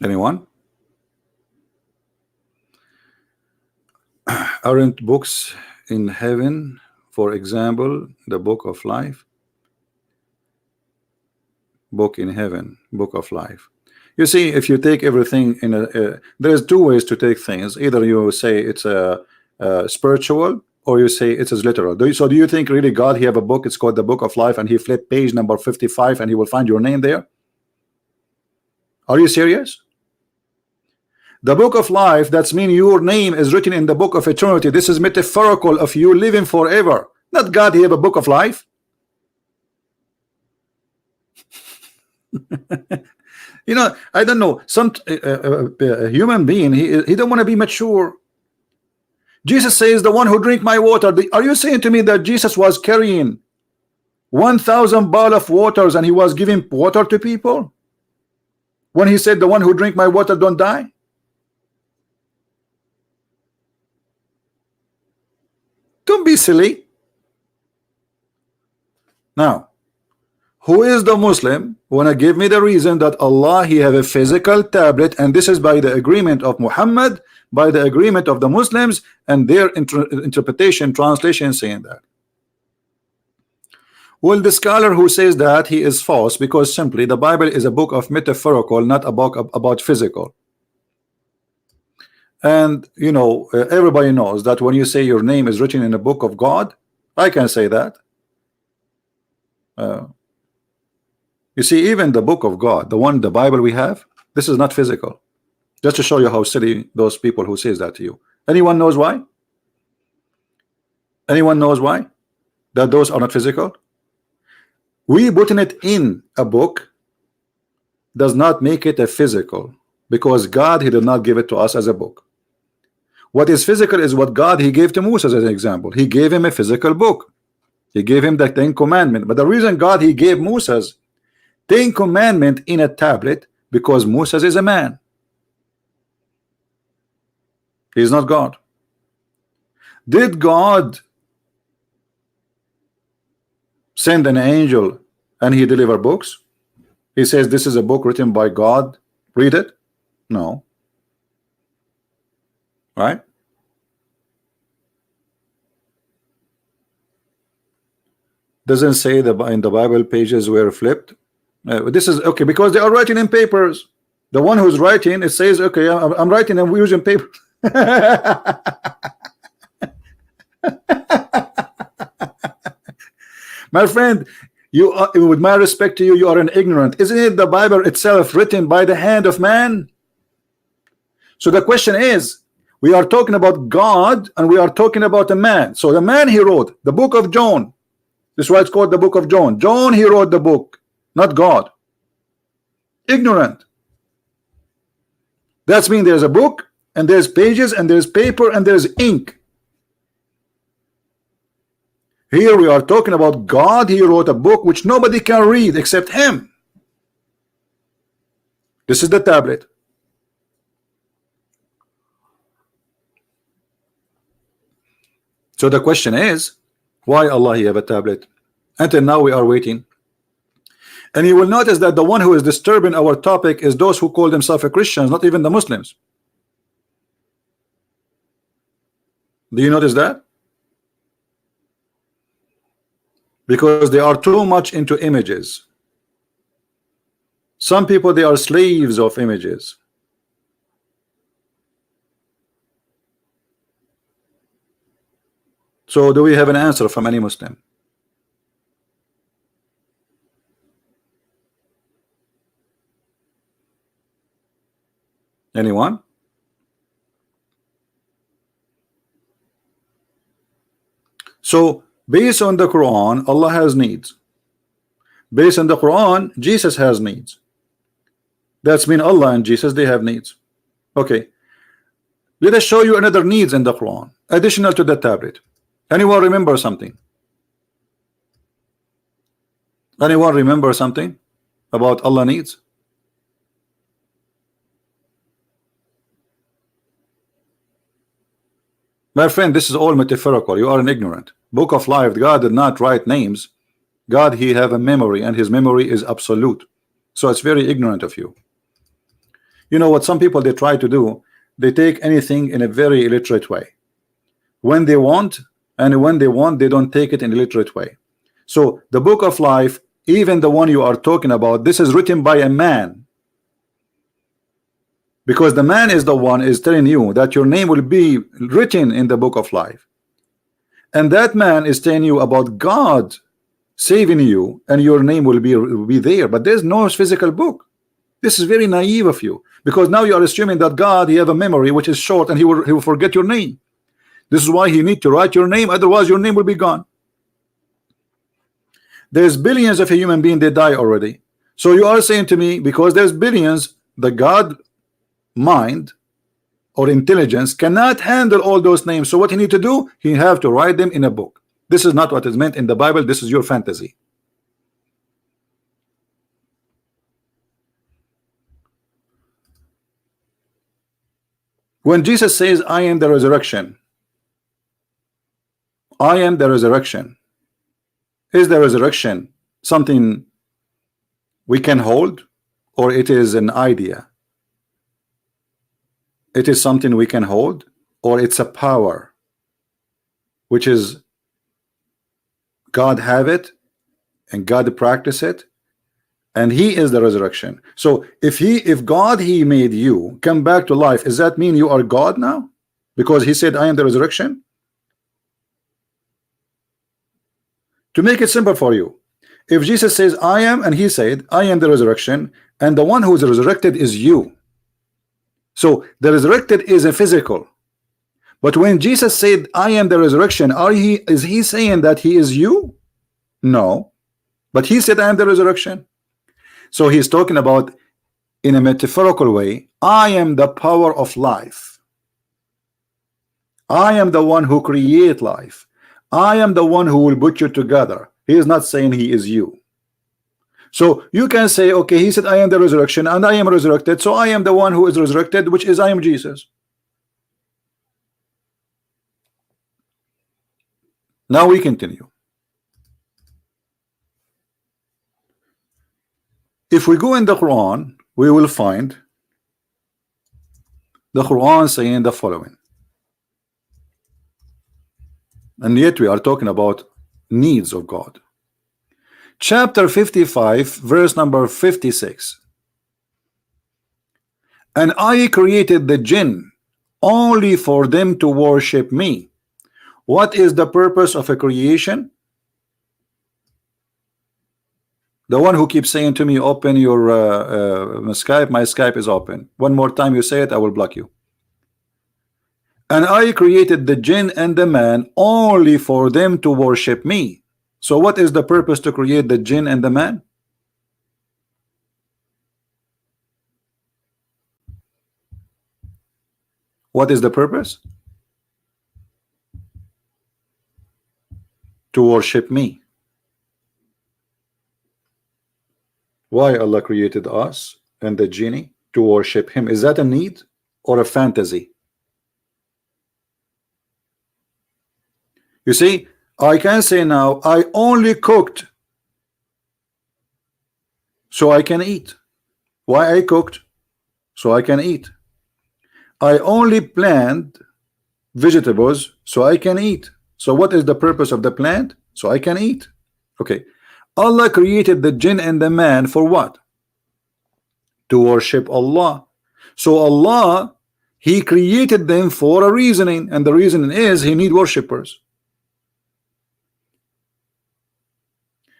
Anyone? Aren't books in heaven, for example, the book of life? Book in heaven, book of life. You see, if you take everything in there's two ways to take things. Either you say it's a spiritual, or you say it's as literal. So do you think really God he have a book, it's called the book of life, and he flip page number 55 and he will find your name there? Are you serious? The book of life, that's mean your name is written in the book of eternity. This is metaphorical of you living forever. Not God he have a book of life. You know, I don't know, some human being, he don't want to be mature. Jesus says, the one who drink my water. Are you saying to me that Jesus was carrying 1,000 barrels of waters and he was giving water to people when he said the one who drink my water don't die? Don't be silly. Now, who is the Muslim wanna give me the reason that Allah he have a physical tablet, and this is by the agreement of Muhammad, by the agreement of the Muslims, and their interpretation, translation saying that? Well, the scholar who says that, he is false, because simply the Bible is a book of metaphorical, not a book about physical. And you know, everybody knows that when you say your name is written in the book of God, I can say that. You see, even the book of God, the Bible we have, this is not physical. Just to show you how silly those people who says that to you. Anyone knows why? Anyone knows why? That those are not physical? We putting it in a book does not make it a physical, because God he did not give it to us as a book. What is physical is what God he gave to Moses as an example. He gave him a physical book. He gave him the 10 commandments. But the reason God he gave Moses 10 commandments in a tablet, because Moses is a man. He is not God. Did God send an angel and he deliver books? He says this is a book written by God, read it? No. Right? Doesn't say that in the Bible pages were flipped. This is okay because they are writing in papers. The one who's writing, it says, okay, I'm writing and we're using paper. My friend, you are, with my respect to you, you are an ignorant. Isn't it the Bible itself written by the hand of man? So the question is, we are talking about God and we are talking about a man. So the man he wrote the book of John. This is why it's called the book of John. John he wrote the book, not God. Ignorant. That's mean there's a book and there's pages and there's paper and there's ink. Here we are talking about God. He wrote a book which nobody can read except him. This is the tablet. So the question is, why Allah he have a tablet? Until now we are waiting. And you will notice that the one who is disturbing our topic is those who call themselves Christians, not even the Muslims. Do you notice that? Because they are too much into images. Some people, they are slaves of images. So do we have an answer from any Muslim? Anyone? So based on the Quran, Allah has needs. Based on the Quran, Jesus has needs. That's mean Allah and Jesus, they have needs. Okay. Let us show you another needs in the Quran, additional to the tablet. Anyone remember something? Anyone remember something about Allah needs? My friend, this is all metaphorical. You are an ignorant. Book of Life, God did not write names. God, he have a memory, and his memory is absolute. So it's very ignorant of you. You know what some people they try to do? They take anything in a very illiterate way. When they want, and when they want, they don't take it in a illiterate way. So the book of life, even the one you are talking about, this is written by a man. Because the man is the one is telling you that your name will be written in the book of life. And that man is telling you about God saving you, and your name will be there. But there's no physical book. This is very naive of you, because now you are assuming that God, he have a memory which is short, and he will forget your name. This is why he need to write your name, otherwise your name will be gone. There's billions of a human being, they die already. So you are saying to me, because there's billions, the God mind or intelligence cannot handle all those names. So what he need to do? He have to write them in a book. This is not what is meant in the Bible. This is your fantasy. When Jesus says, I am the resurrection, I am the resurrection, is the resurrection something we can hold, or it is an idea? It is something we can hold, or it's a power which is God have it and God practice it, and he is the resurrection. So if God he made you come back to life, does that mean you are God now? Because he said I am the resurrection. To make it simple for you, if Jesus says I am, and he said I am the resurrection, and the one who is resurrected is you, so the resurrected is a physical. But when Jesus said I am the resurrection, is he saying that he is you? No, but he said I am the resurrection. So he's talking about, in a metaphorical way, I am the power of life. I am the one who create life. I am the one who will put you together. He is not saying he is you. So you can say, okay, he said I am the resurrection and I am resurrected, so I am the one who is resurrected, which is I am Jesus. Now we continue. If we go in the Quran, we will find the Quran saying the following. And yet we are talking about needs of God. Chapter 55, verse number 56. And I created the jinn only for them to worship me. What is the purpose of a creation? The one who keeps saying to me, open your Skype, my Skype is open. One more time you say it, I will block you. And I created the jinn and the man only for them to worship me. So what is the purpose to create the jinn and the man? What is the purpose? To worship me. Why Allah created us and the genie? To worship him. Is that a need or a fantasy? You see, I can say now, I only cooked so I can eat. Why I cooked? So I can eat. I only plant vegetables so I can eat. So what is the purpose of the plant? So I can eat. Okay. Allah created the jinn and the man for what? To worship Allah. So Allah, He created them for a reasoning, and the reasoning is He need worshippers.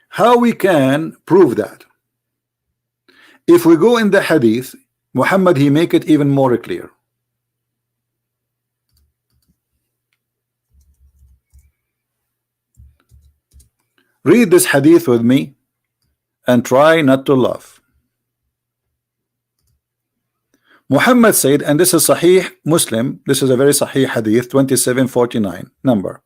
How we can prove that? If we go in the hadith, Muhammad, he make it even more clear. Read this hadith with me and try not to laugh. Muhammad said, and this is Sahih Muslim, this is a very Sahih hadith, 2749 number.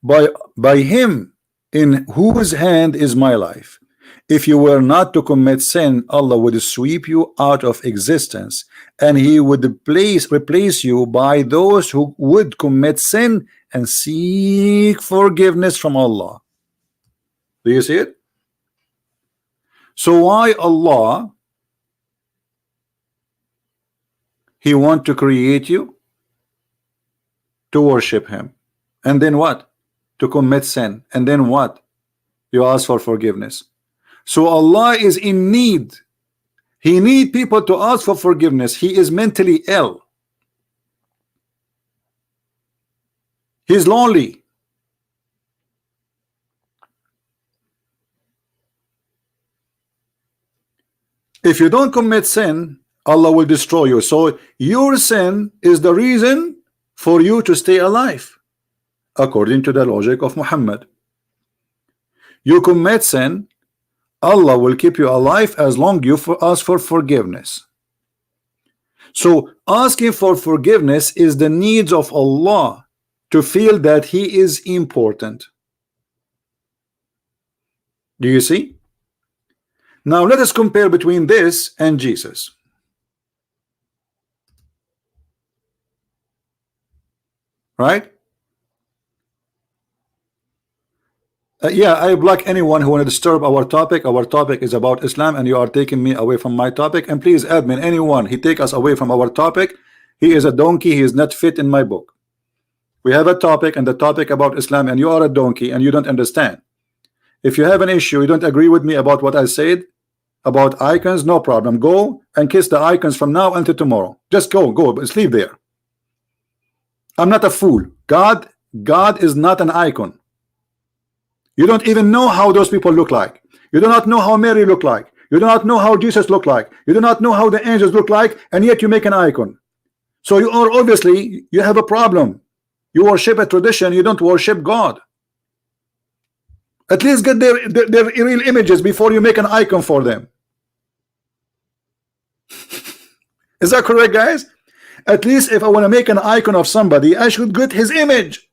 By him in whose hand is my life, if you were not to commit sin, Allah would sweep you out of existence, and He would replace you by those who would commit sin and seek forgiveness from Allah. Do you see it? So why Allah, He want to create you to worship Him, and then what? To commit sin, and then what? You ask for forgiveness. So Allah is in need. He need people to ask for forgiveness. He is mentally ill. He's lonely. If you don't commit sin, Allah will destroy you. So your sin is the reason for you to stay alive, according to the logic of Muhammad. You commit sin, Allah will keep you alive as long you ask for forgiveness. So asking for forgiveness is the needs of Allah, to feel that He is important. Do you see? Now let us compare between this and Jesus. Right? Yeah, I block anyone who want to disturb our topic. Our topic is about Islam, and you are taking me away from my topic. And please, admin, anyone he take us away from our topic, he is a donkey. He is not fit in my book. We have a topic, and the topic about Islam, and you are a donkey and you don't understand. If you have an issue, you don't agree with me about what I said about icons, no problem. Go and kiss the icons from now until tomorrow. Just go, but sleep there. I'm not a fool. God is not an icon. You don't even know how those people look like. You do not know how Mary looked like. You do not know how Jesus looked like. You do not know how the angels look like, and yet you make an icon. So you are obviously, you have a problem. You worship a tradition, you don't worship God. At least get their real images before you make an icon for them. Is that correct, guys? At least if I want to make an icon of somebody, I should get his image.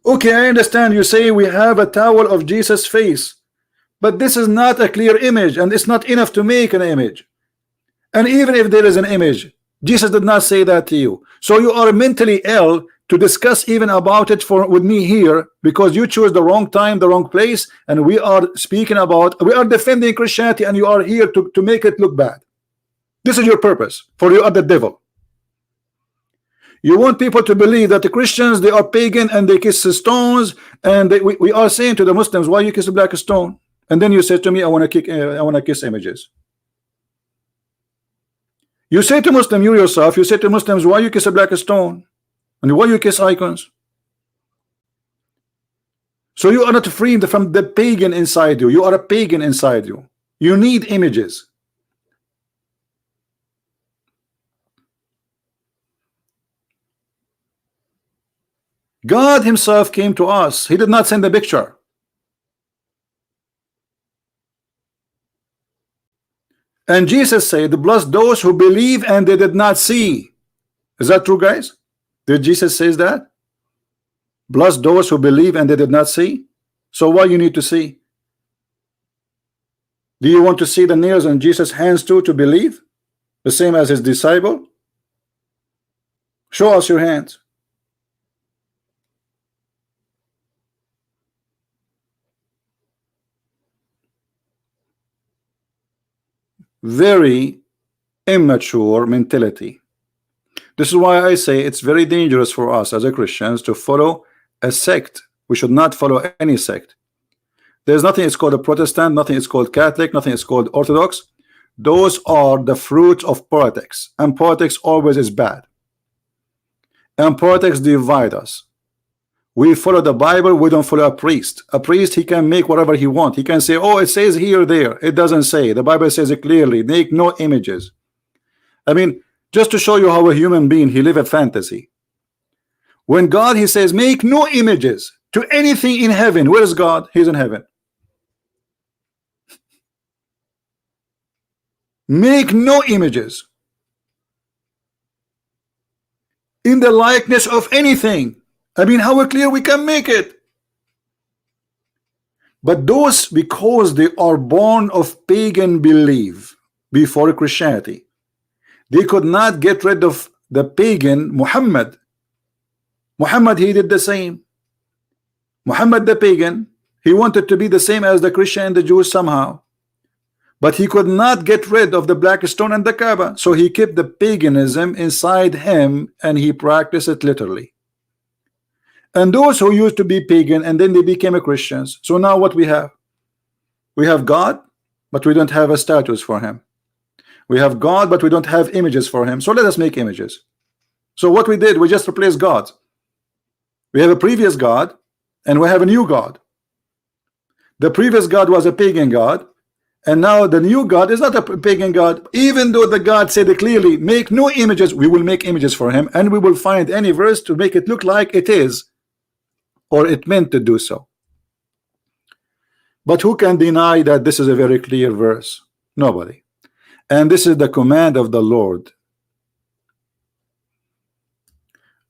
Okay, I understand you say we have a towel of Jesus' face, but this is not a clear image, and it's not enough to make an image. And even if there is an image, Jesus did not say that to you. So you are mentally ill to discuss even about it with me here, because you chose the wrong time, the wrong place, and we are speaking about, we are defending Christianity, and you are here to make it look bad. This is your purpose, for you are the devil. You want people to believe that the Christians, they are pagan and they kiss stones, and we are saying to the Muslims, why you kiss a black stone? And then you say to me, I want to kiss images. You say to Muslim, you yourself, you say to Muslims, why you kiss a black stone? And why you kiss icons? So you are not free from the pagan inside you. You are a pagan inside you. You need images. God himself came to us. He did not send a picture. And Jesus said, bless those who believe and they did not see. Is that true, guys? Did Jesus say that? Bless those who believe and they did not see. So why you need to see? Do you want to see the nails on Jesus' hands too to believe? The same as his disciple? Show us your hands. Very immature mentality. This is why I say it's very dangerous for us as a Christians to follow a sect. We should not follow any sect. There's nothing is called a Protestant, nothing is called Catholic, nothing is called Orthodox. Those are the fruits of politics, and politics always is bad. And politics divide us. We follow the Bible, we don't follow a priest. A priest, he can make whatever he wants. He can say, oh, it says here, there. It doesn't say. The Bible says it clearly. Make no images. I mean, just to show you how a human being, he live a fantasy. When God, he says, make no images to anything in heaven. Where is God? He's in heaven. Make no images in the likeness of anything. I mean, how clear we can make it. But those, because they are born of pagan belief before Christianity, they could not get rid of the pagan Muhammad. Muhammad, he did the same. Muhammad the pagan, he wanted to be the same as the Christian and the Jews somehow. But he could not get rid of the black stone and the Kaaba. So he kept the paganism inside him and he practiced it literally. And those who used to be pagan and then they became a Christians. So now what we have? We have God, but we don't have a status for him. We have God, but we don't have images for him. So let us make images. So what we did, we just replaced God. We have a previous God and we have a new God. The previous God was a pagan God, and now the new God is not a pagan God. Even though the God said clearly, make no images, we will make images for him, and we will find any verse to make it look like it is, or it meant to do so. But who can deny that this is a very clear verse? Nobody. And this is the command of the Lord.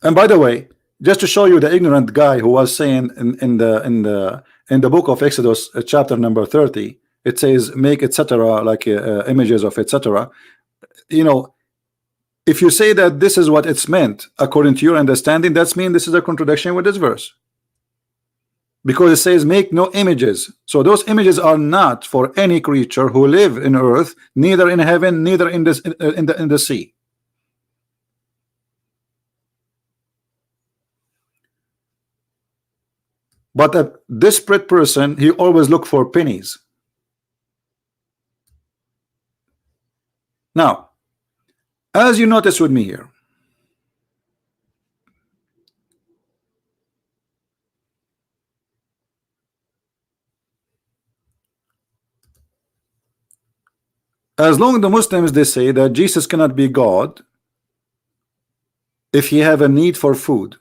And by the way, just to show you the ignorant guy who was saying in the book of Exodus, chapter number 30, it says make etc. like images of etc. You know, if you say that this is what it's meant according to your understanding, that's mean this is a contradiction with this verse, because it says make no images. So those images are not for any creature who live in earth, neither in heaven, neither in this in the sea. But a desperate person, he always look for pennies. Now, as you notice with me here, as long as the Muslims, they say that Jesus cannot be God if he have a need for food.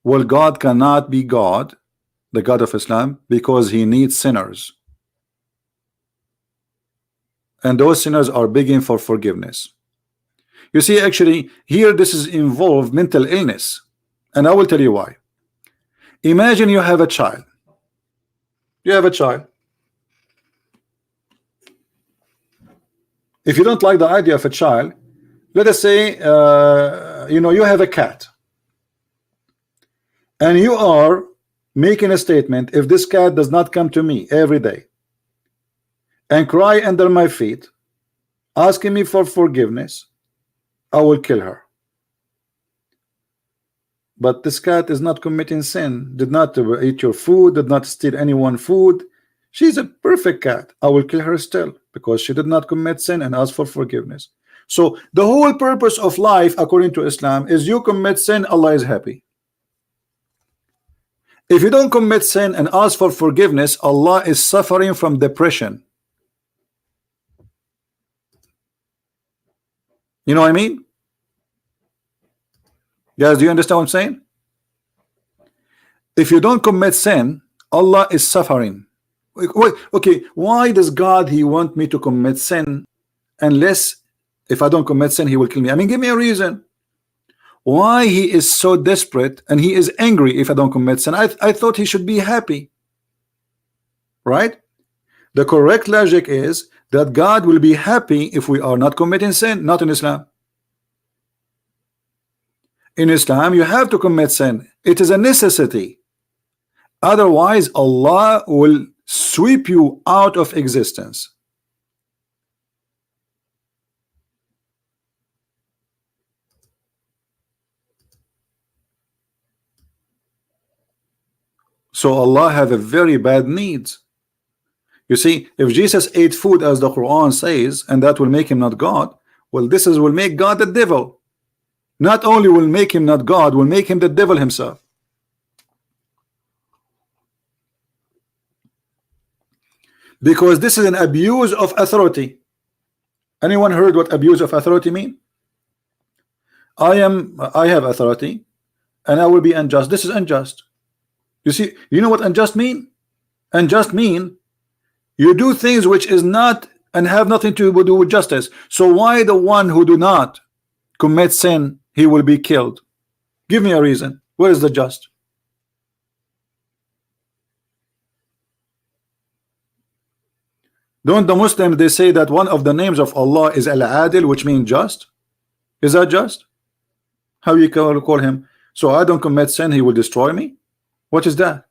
Well, God cannot be God, the God of Islam, because he needs sinners. And those sinners are begging for forgiveness. You see, actually, here this is involved mental illness. And I will tell you why. Imagine you have a child. You have a child. If you don't like the idea of a child, let us say, you know, you have a cat. And you are making a statement, if this cat does not come to me every day and cry under my feet, asking me for forgiveness, I will kill her. But this cat is not committing sin, did not eat your food, did not steal anyone's food. She's a perfect cat. I will kill her still because she did not commit sin and ask for forgiveness. So the whole purpose of life, according to Islam, is you commit sin, Allah is happy. If you don't commit sin and ask for forgiveness, Allah is suffering from depression. You know what I mean? Guys, do you understand what I'm saying? If you don't commit sin, Allah is suffering. Wait, okay, why does God, he want me to commit sin unless if I don't commit sin, he will kill me? I mean, give me a reason. Why he is so desperate and he is angry if I don't commit sin? I thought he should be happy, right? The correct logic is that God will be happy if we are not committing sin, not in Islam. In Islam, you have to commit sin. It is a necessity. Otherwise, Allah will sweep you out of existence. So Allah have a very bad needs. You see, if Jesus ate food as the Quran says, and that will make him not God, well, this is will make God the devil. Not only will make him not God, will make him the devil himself. Because this is an abuse of authority. Anyone heard what abuse of authority mean? I have authority and I will be unjust. This is unjust. You see, you know what unjust mean? Unjust mean you do things which is not and have nothing to do with justice. So why the one who do not commit sin, he will be killed? Give me a reason. Where is the just? Don't the Muslims, they say that one of the names of Allah is Al-Adil, which means just? Is that just? How you call him? So I don't commit sin, he will destroy me? What is that?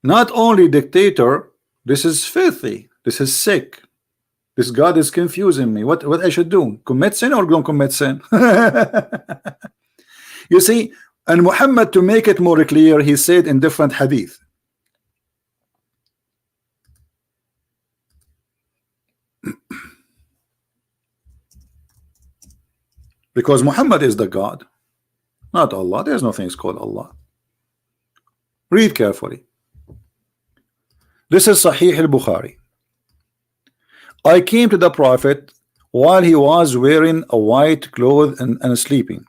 Not only dictator, this is filthy, this is sick. This God is confusing me. What I should do? Commit sin or don't commit sin? You see, and Muhammad, to make it more clear, he said in different hadith, because Muhammad is the God, not Allah. There's no things called Allah. Read carefully. This is Sahih al-Bukhari. I came to the Prophet while he was wearing a white cloth and sleeping.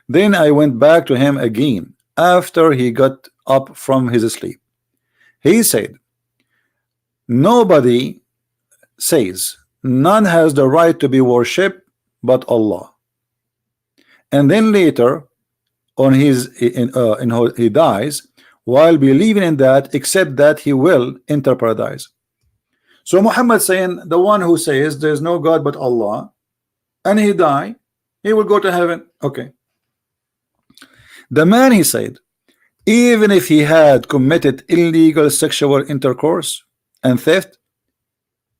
Then I went back to him again after he got up from his sleep. He said, nobody says none has the right to be worshipped but Allah. And then later on he dies while believing in that, except that he will enter paradise. So Muhammad saying the one who says there's no God but Allah and he die, he will go to heaven. Okay. The man, he said, even if he had committed illegal sexual intercourse and theft,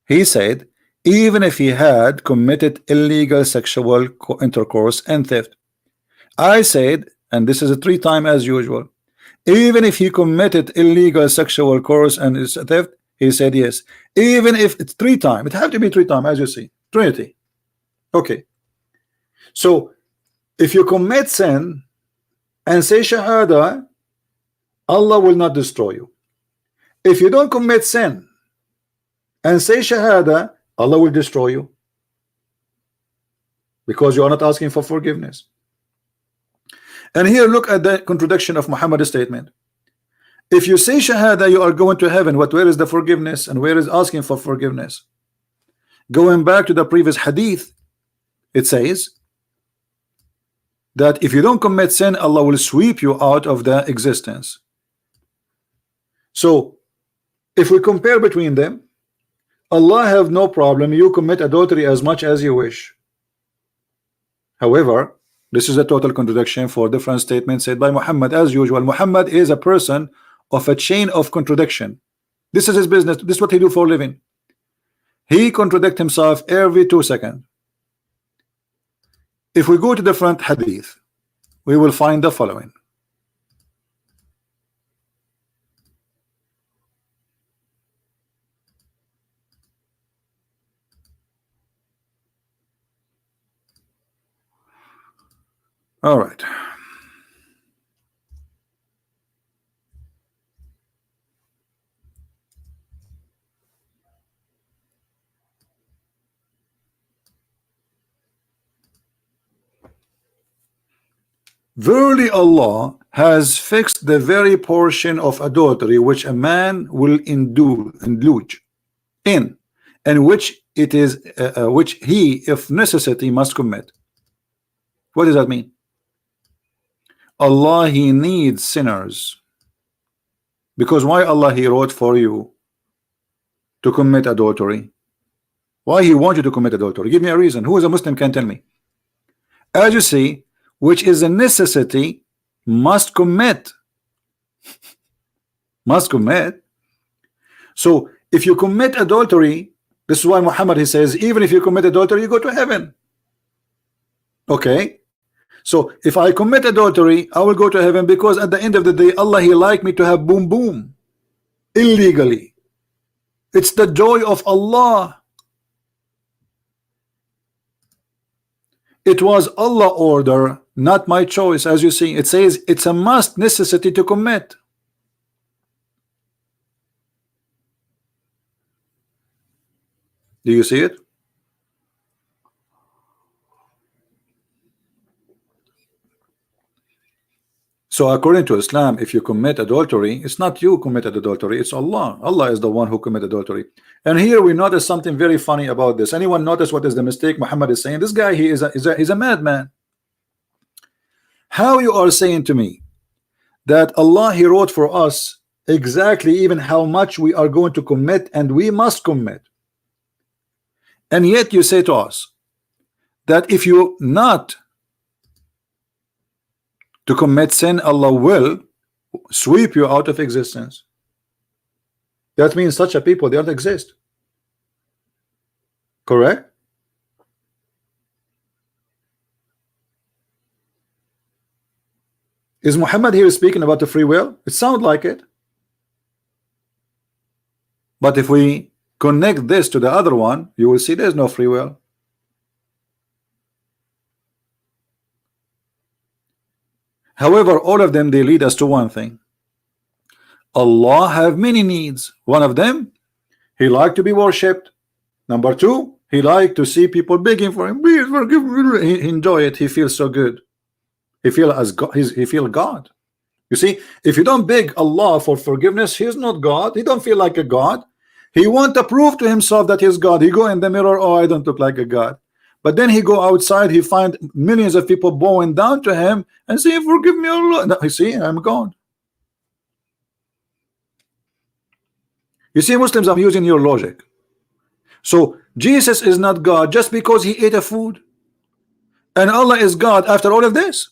he said, even if he had committed illegal sexual intercourse and theft, I said, and this is a 3 times as usual, even if he committed illegal sexual course and theft, he said yes. Even if it's 3 times, it have to be 3 times, as you see. Trinity. Okay. So if you commit sin and say Shahada, Allah will not destroy you. If you don't commit sin and say Shahada, Allah will destroy you, because you are not asking for forgiveness. And here look at the contradiction of Muhammad's statement. If you say Shahada, you are going to heaven. Where is the forgiveness and where is asking for forgiveness? Going back to the previous hadith, it says that if you don't commit sin, Allah will sweep you out of the existence. So if we compare between them, Allah have no problem, you commit adultery as much as you wish. However, this is a total contradiction for different statements said by Muhammad. As usual, Muhammad is a person of a chain of contradiction. This is his business. This is what he do for a living. He contradicts himself every 2 seconds. If we go to different hadith, we will find the following. All right. Verily Allah has fixed the very portion of adultery which a man will indulge in, and which it is which he, if necessity, must commit. What does that mean? Allah, he needs sinners, because why Allah he wrote for you to commit adultery? Why he wants you to commit adultery? Give me a reason. Who is a Muslim can tell me? As you see, which is a necessity, must commit. Must commit. So if you commit adultery, this is why Muhammad, he says, even if you commit adultery, you go to heaven. Okay. So if I commit adultery, I will go to heaven, because at the end of the day, Allah, he like me to have boom boom illegally. It's the joy of Allah. It was Allah order, not my choice. As you see, it says it's a must, necessity to commit. Do you see it? So according to Islam, if you commit adultery, it's not you committed adultery, it's Allah. Allah is the one who committed adultery. And here we notice something very funny about this. Anyone notice what is the mistake Muhammad is saying? This guy, he's a madman. How you are saying to me that Allah, he wrote for us exactly even how much we are going to commit, and we must commit, and yet you say to us that if you not to commit sin, Allah will sweep you out of existence. That means such a people, they don't exist. Correct? Is Muhammad here speaking about the free will? It sounds like it. But if we connect this to the other one, you will see there's no free will. However, all of them, they lead us to one thing. Allah have many needs. One of them, he like to be worshipped. Number two, he like to see people begging for him, please forgive me. He enjoy it. He feels so good. He feel as God. He feel God. You see, if you don't beg Allah for forgiveness, he's not God. He don't feel like a God. He want to prove to himself that he's God. He go in the mirror, oh, I don't look like a God. But then he go outside, he find millions of people bowing down to him and say, forgive me, Allah. No, you see, I'm God. You see, Muslims, I'm using your logic. So Jesus is not God just because he ate a food, and Allah is God after all of this.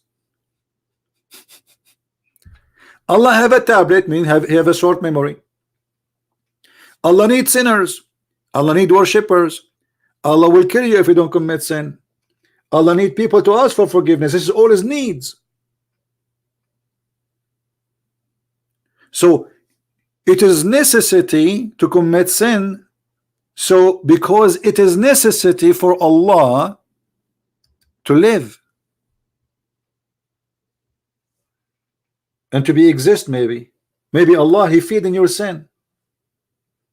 Allah have a tablet, mean he have a short memory. Allah needs sinners. Allah need worshippers. Allah will kill you if you don't commit sin. Allah need people to ask for forgiveness. This is all his needs. So it is necessity to commit sin. So because it is necessity for Allah to live and to be exist, maybe Allah, he feed in your sin.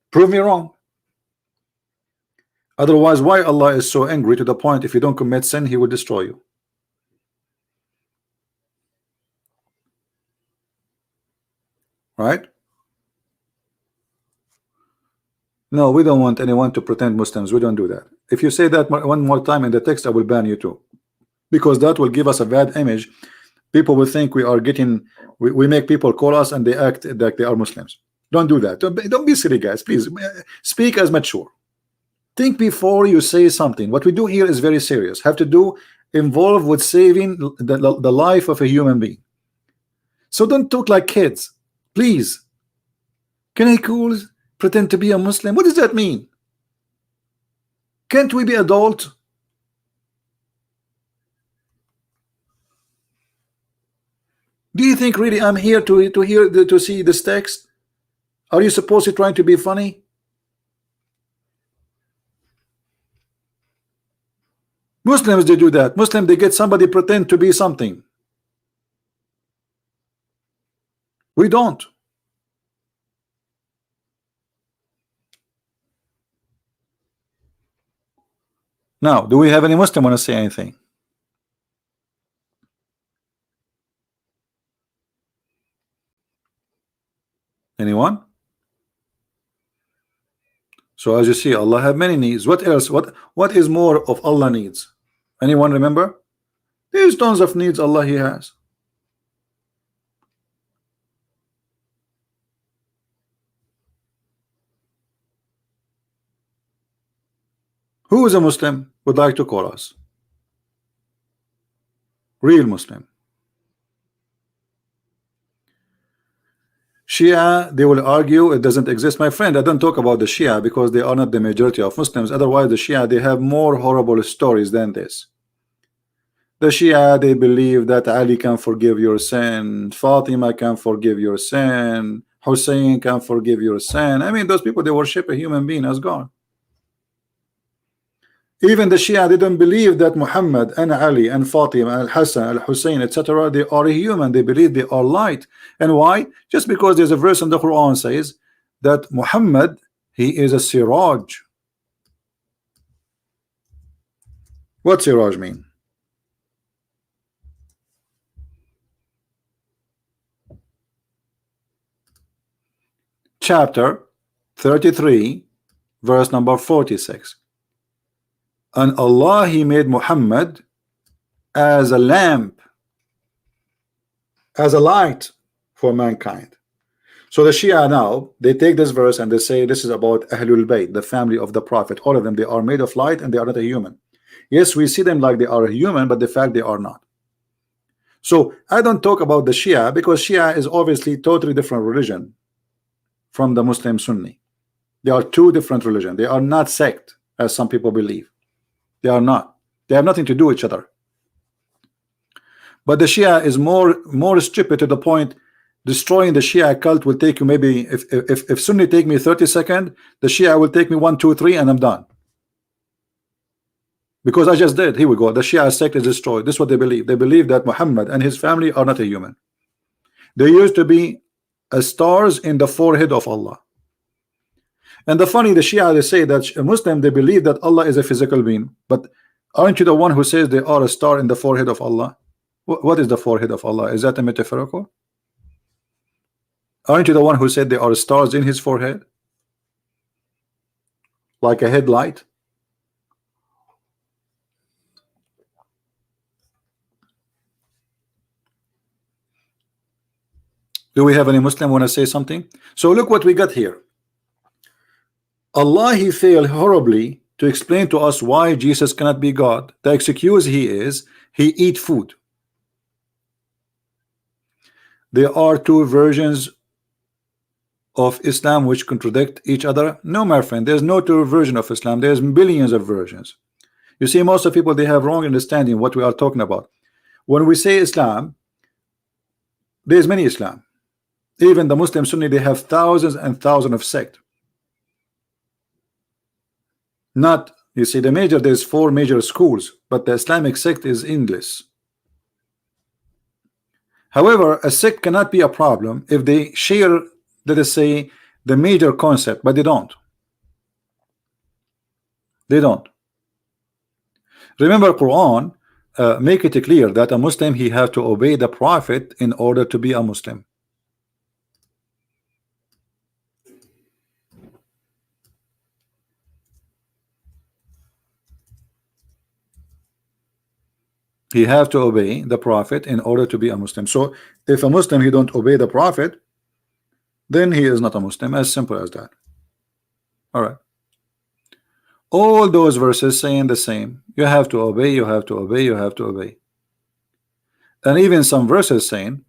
Prove me wrong. Otherwise, why Allah is so angry to the point if you don't commit sin, he will destroy you? Right? No, we don't want anyone to pretend Muslims. We don't do that. If you say that one more time in the text, I will ban you too, because that will give us a bad image. People will think we are getting, we make people call us and they act like they are Muslims. Don't do that. Don't be silly, guys. Please speak as mature. Think before you say something. What we do here is very serious. Have to do involved with saving the life of a human being. So don't talk like kids, please. Can I cool pretend to be a Muslim? What does that mean? Can't we be adult? Do you think really I'm here to see this text? Are you supposed to trying to be funny? Muslims, they do that. Muslims, they get somebody pretend to be something. We don't. Now, do we have any Muslim want to say anything? Anyone? So as you see, Allah have many needs. What else? What is more of Allah needs? Anyone remember? There's tons of needs Allah he has. Who is a Muslim would like to call us? Real Muslim. Shia, they will argue it doesn't exist. My friend, I don't talk about the Shia because they are not the majority of Muslims. Otherwise, the Shia, they have more horrible stories than this. The Shia, they believe that Ali can forgive your sin, Fatima can forgive your sin, Hussein can forgive your sin. I mean, those people, they worship a human being as God. Even the Shia, they don't believe that Muhammad and Ali and Fatima and Hassan and Hussein, etc., they are human. They believe they are light. And why? Just because there's a verse in the Quran says that Muhammad, he is a siraj. What siraj mean? Chapter 33, verse number 46. And Allah, he made Muhammad as a lamp, as a light for mankind. So the Shia now, they take this verse and they say this is about Ahlul Bayt, the family of the Prophet. All of them, they are made of light and they are not a human. Yes, we see them like they are a human, but the fact they are not. So I don't talk about the Shia because Shia is obviously totally different religion from the Muslim Sunni. They are two different religions. They are not sect as some people believe. They are not. They have nothing to do with each other. But the Shia is more stupid to the point. Destroying the Shia cult will take you maybe if Sunni take me 30 seconds, the Shia will take me 1, 2, 3, and I'm done. Because I just did. Here we go. The Shia sect is destroyed. This is what they believe. They believe that Muhammad and his family are not a human. They used to be stars in the forehead of Allah. And the funny, the Shia, they say that a Muslim, they believe that Allah is a physical being. But aren't you the one who says they are a star in the forehead of Allah? What is the forehead of Allah? Is that a metaphorical? Aren't you the one who said there are stars in his forehead? Like a headlight? Do we have any Muslim want to say something? So look what we got here. Allah, he failed horribly to explain to us why Jesus cannot be God. The excuse he eat food. There are two versions of Islam which contradict each other. No, my friend, there's no two version of Islam. There's billions of versions. You see, most of people, they have wrong understanding what we are talking about. When we say Islam, there's many Islam. Even the Muslim Sunni, they have thousands and thousands of sects. Not, you see, there's 4 major schools, but the Islamic sect is endless. However, a sect cannot be a problem if they share, let us say, the major concept, but they don't. They don't. Remember, Quran make it clear that a Muslim, he have to obey the Prophet in order to be a Muslim. He have to obey the Prophet in order to be a Muslim. So if a Muslim, he don't obey the Prophet, then he is not a Muslim. As simple as that. All right. All those verses saying the same. You have to obey, you have to obey, you have to obey. And even some verses saying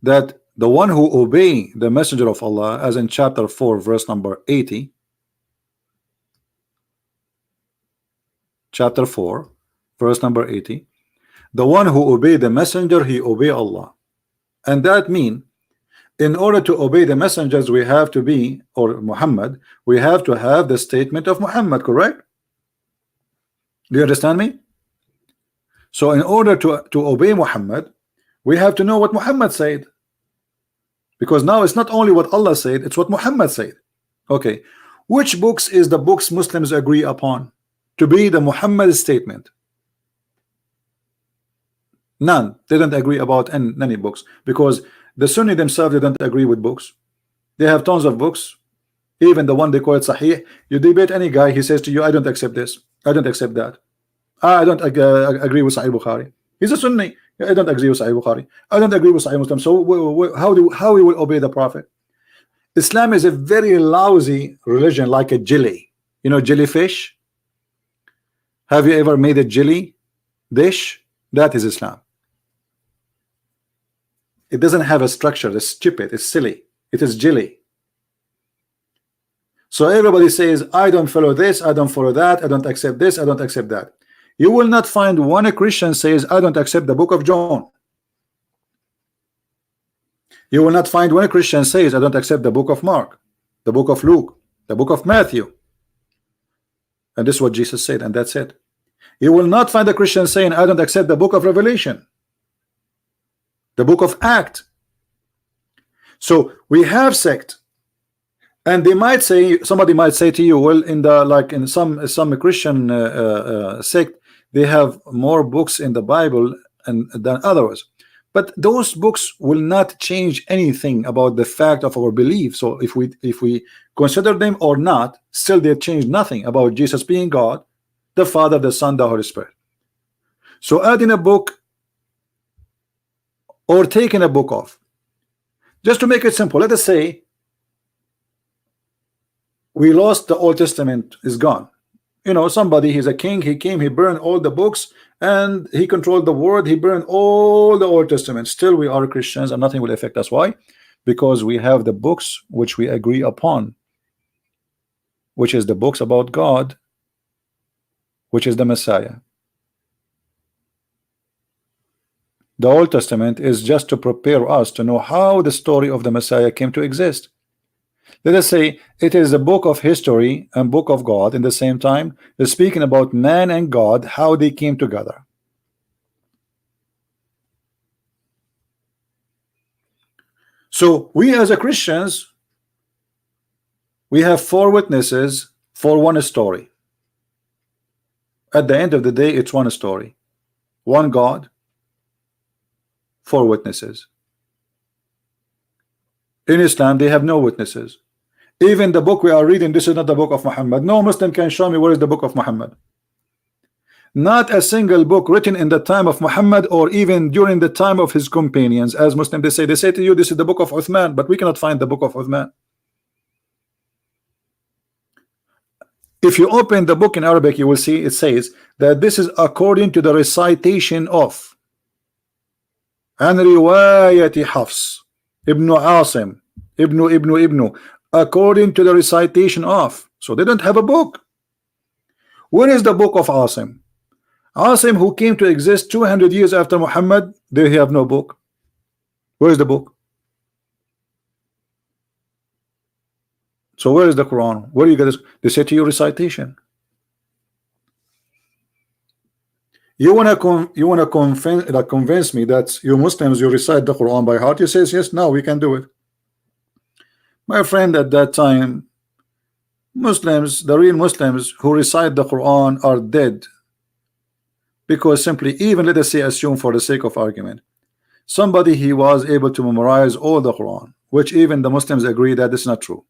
that the one who obey the messenger of Allah, as in chapter 4, verse number 80. Chapter 4, verse number 80. The one who obey the messenger, he obey Allah. And that mean, in order to obey the messengers, we have to be, or Muhammad, we have to have the statement of Muhammad, correct? Do you understand me? So in order to obey Muhammad, we have to know what Muhammad said. Because now it's not only what Allah said, it's what Muhammad said. Okay, which books is the books Muslims agree upon to be the Muhammad statement? None. They don't agree about any books, because the Sunni themselves, they don't agree with books. They have tons of books, even the one they call it Sahih. You debate any guy, he says to you, I don't accept this, I don't accept that, I don't agree with Sahih Bukhari. He's a Sunni. I don't agree with Sahih Bukhari, I don't agree with Sahih Muslim. So how we will obey the Prophet? Islam is a very lousy religion, like a jelly, you know, jellyfish. Have you ever made a jelly dish? That is Islam. It doesn't have a structure. It's stupid. It's silly. It is jelly. So everybody says, I don't follow this, I don't follow that, I don't accept this, I don't accept that. You will not find one Christian says, I don't accept the book of John. You will not find one Christian says, I don't accept the book of Mark, the book of Luke, the book of Matthew. And this is what Jesus said, and that's it. You will not find a Christian saying, I don't accept the book of Revelation, the book of Acts. So we have sect. And they might say, somebody might say to you, well, in the like in some Christian sect, they have more books in the Bible and than others. But those books will not change anything about the fact of our belief. So if we consider them or not, still they change nothing about Jesus being God, the Father, the Son, the Holy Spirit. So adding a book or taking a book off, just to make it simple, let us say we lost the Old Testament, is gone. You know, somebody, he's a king, he came, he burned all the books and he controlled the world, he burned all the Old Testament. Still we are Christians and nothing will affect us. Why? Because we have the books which we agree upon, which is the books about God, which is the Messiah. The Old Testament is just to prepare us to know how the story of the Messiah came to exist. Let us say it is a book of history and book of God in the same time. They're speaking about man and God, how they came together. So we as a Christians, we have 4 witnesses for one story. At the end of the day, it's one story, one God, 4 witnesses. In Islam, they have no witnesses. Even the book we are reading, this is not the book of Muhammad. No Muslim can show me where is the book of Muhammad. Not a single book written in the time of Muhammad or even during the time of his companions. As Muslims, they say to you, this is the book of Uthman, but we cannot find the book of Uthman. If you open the book in Arabic, you will see it says that this is according to the recitation of An riwayati Hafs Ibn Asim Ibn according to the recitation of. So they don't have a book. Where is the book of Asim? Asim, who came to exist 200 years after Muhammad, they have no book. Where is the book? So where is the Quran? Where do you get this? They say to you recitation. You wanna convince me that you Muslims, you recite the Quran by heart? You says yes, now we can do it. My friend, at that time, Muslims, the real Muslims who recite the Quran are dead, because simply, even let us say, assume for the sake of argument, somebody he was able to memorize all the Quran, which even the Muslims agree that is not true.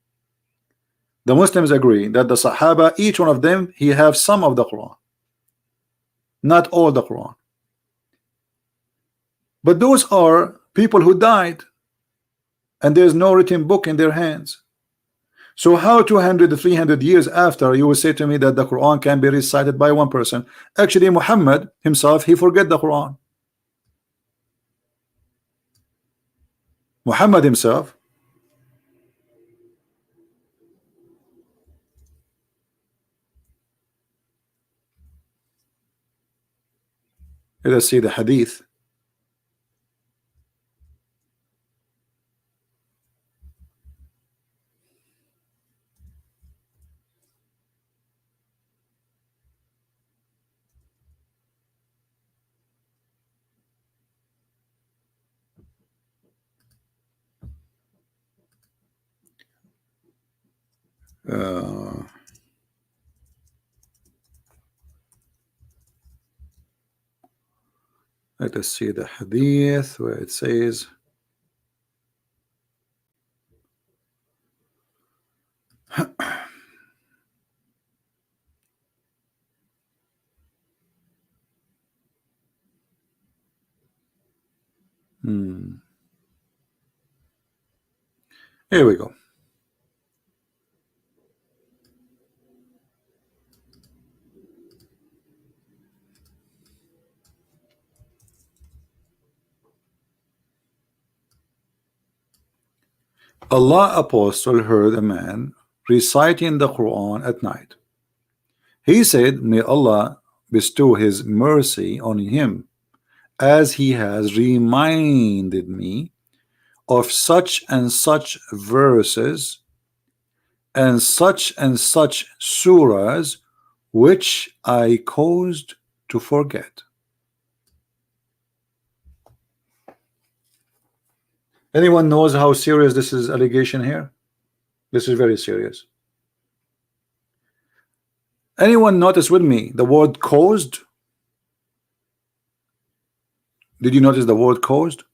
The Muslims agree that the Sahaba, each one of them, he have some of the Quran, not all the Quran. But those are people who died and there's no written book in their hands. So how 200 300 years after you will say to me that the Quran can be recited by one person? Actually, Muhammad himself, he forget the Quran. Muhammad himself, let us see the hadith. Let us see the hadith where it says here we go. Allah apostle heard a man reciting the Quran at night. He said, may Allah bestow his mercy on him, as he has reminded me of such and such verses and such surahs which I caused to forget. Anyone knows how serious this is allegation here? This is very serious. Anyone notice with me the word caused? Did you notice the word caused?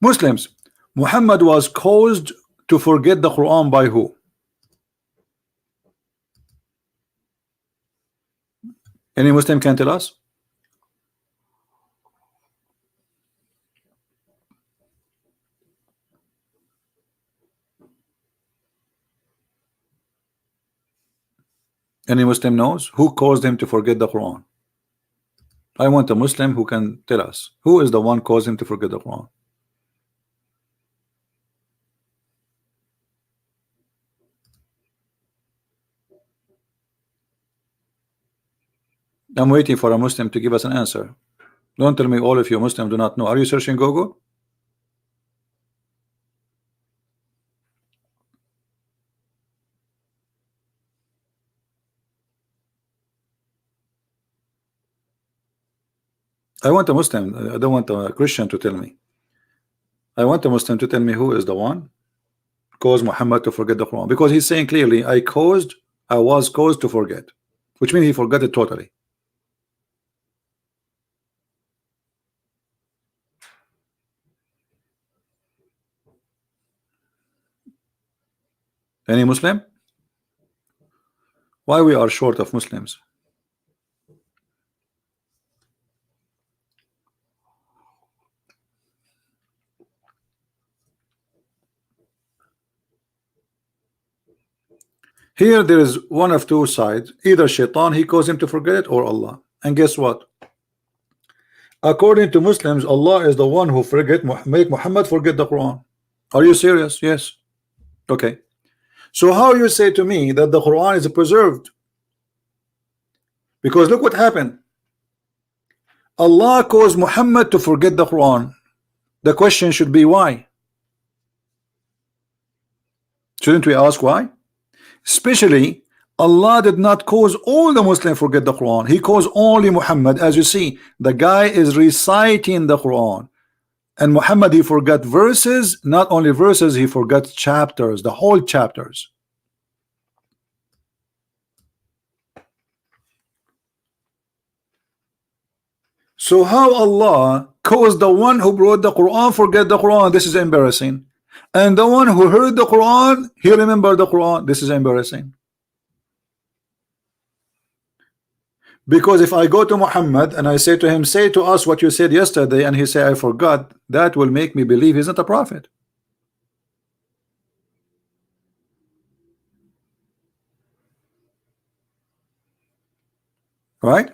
Muslims, Muhammad was caused to forget the Quran by who? Any Muslim can tell us? Any Muslim knows who caused him to forget the Quran? I want a Muslim who can tell us who is the one caused him to forget the Quran. I'm waiting for a Muslim to give us an answer. Don't tell me all of you Muslims do not know. Are you searching Google? I want a Muslim. I don't want a Christian to tell me. I want a Muslim to tell me who is the one caused Muhammad to forget the Quran, because he's saying clearly, I was caused to forget, which means he forgot it totally. Any Muslim? Why we are short of Muslims? Here there is one of two sides. Either Shaitan, he caused him to forget it, or Allah. And guess what? According to Muslims, Allah is the one who make Muhammad forget the Quran. Are you serious? Yes. Okay. So how you say to me that the Quran is preserved? Because look what happened. Allah caused Muhammad to forget the Quran. The question should be why? Shouldn't we ask why? Especially, Allah did not cause all the Muslims forget the Quran. He caused only Muhammad. As you see, the guy is reciting the Quran, and Muhammad, he forgot verses. Not only verses, he forgot chapters, the whole chapters. So how Allah caused the one who brought the Quran forget the Quran? This is embarrassing. And the one who heard the Quran, he remembered the Quran. This is embarrassing. Because if I go to Muhammad and I say to him, say to us what you said yesterday, and he say I forgot, that will make me believe he's not a prophet. Right?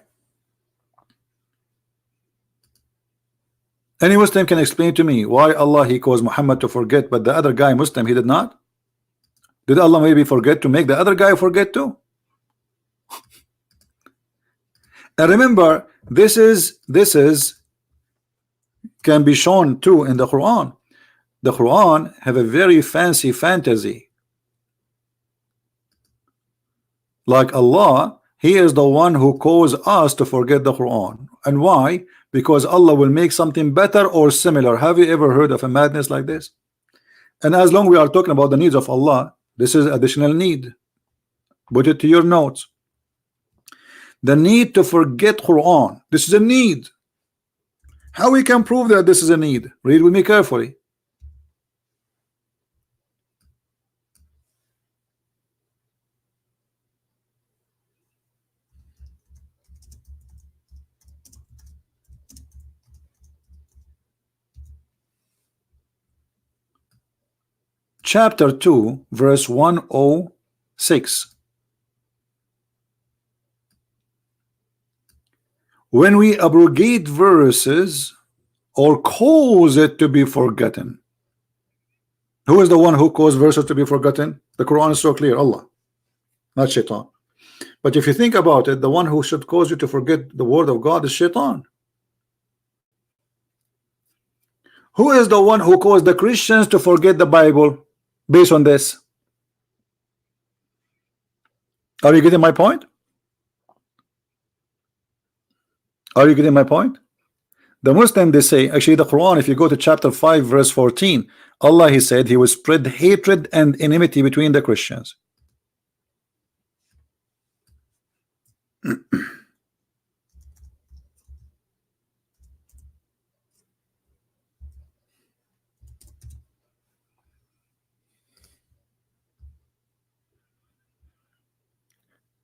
Any Muslim can explain to me why Allah he caused Muhammad to forget, but the other guy Muslim he did not? Did Allah maybe forget to make the other guy forget too? And remember, this is can be shown too in the Quran. The Quran have a very fancy fantasy. Like Allah, he is the one who caused us to forget the Quran. And why? Because Allah will make something better or similar. Have you ever heard of a madness like this? And as long we are talking about the needs of Allah, this is additional need. Put it to your notes. The need to forget Quran. This is a need. How we can prove that this is a need? Read with me carefully. Chapter 2, verse 106. When we abrogate verses or cause it to be forgotten, Who is the one who caused verses to be forgotten? The Quran is so clear, Allah, not Shaitan. But if you think about it, the one who should cause you to forget the word of God is Shaitan. Who is the one who caused the Christians to forget the Bible based on this? Are you getting my point? Are you getting my point? The Muslim, they say, actually the Quran, if you go to chapter 5 verse 14, Allah, he said he will spread hatred and enmity between the Christians.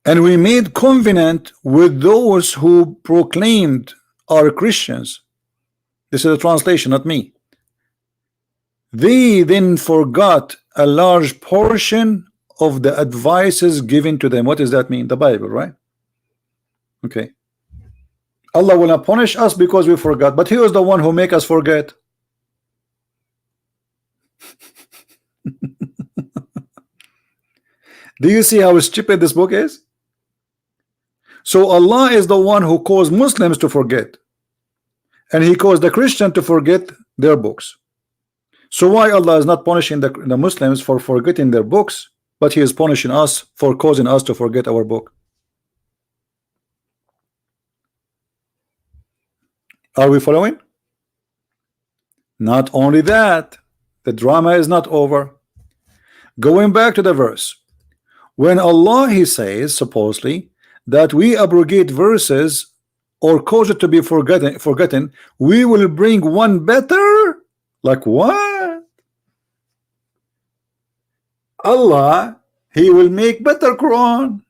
And we made covenant with those who proclaimed are Christians. This is a translation, not me. They then forgot a large portion of the advices given to them. What does that mean? The Bible, right? Okay. Allah will not punish us because we forgot, but He was the one who make us forget. Do you see how stupid this book is? So Allah is the one who caused Muslims to forget, and He caused the Christian to forget their books. So why Allah is not punishing the Muslims for forgetting their books, but He is punishing us for causing us to forget our book? Are we following? Not only that, the drama is not over. Going back to the verse, when Allah, He says supposedly that we abrogate verses or cause it to be forgotten, we will bring one better. Like what? Allah, He will make better Quran.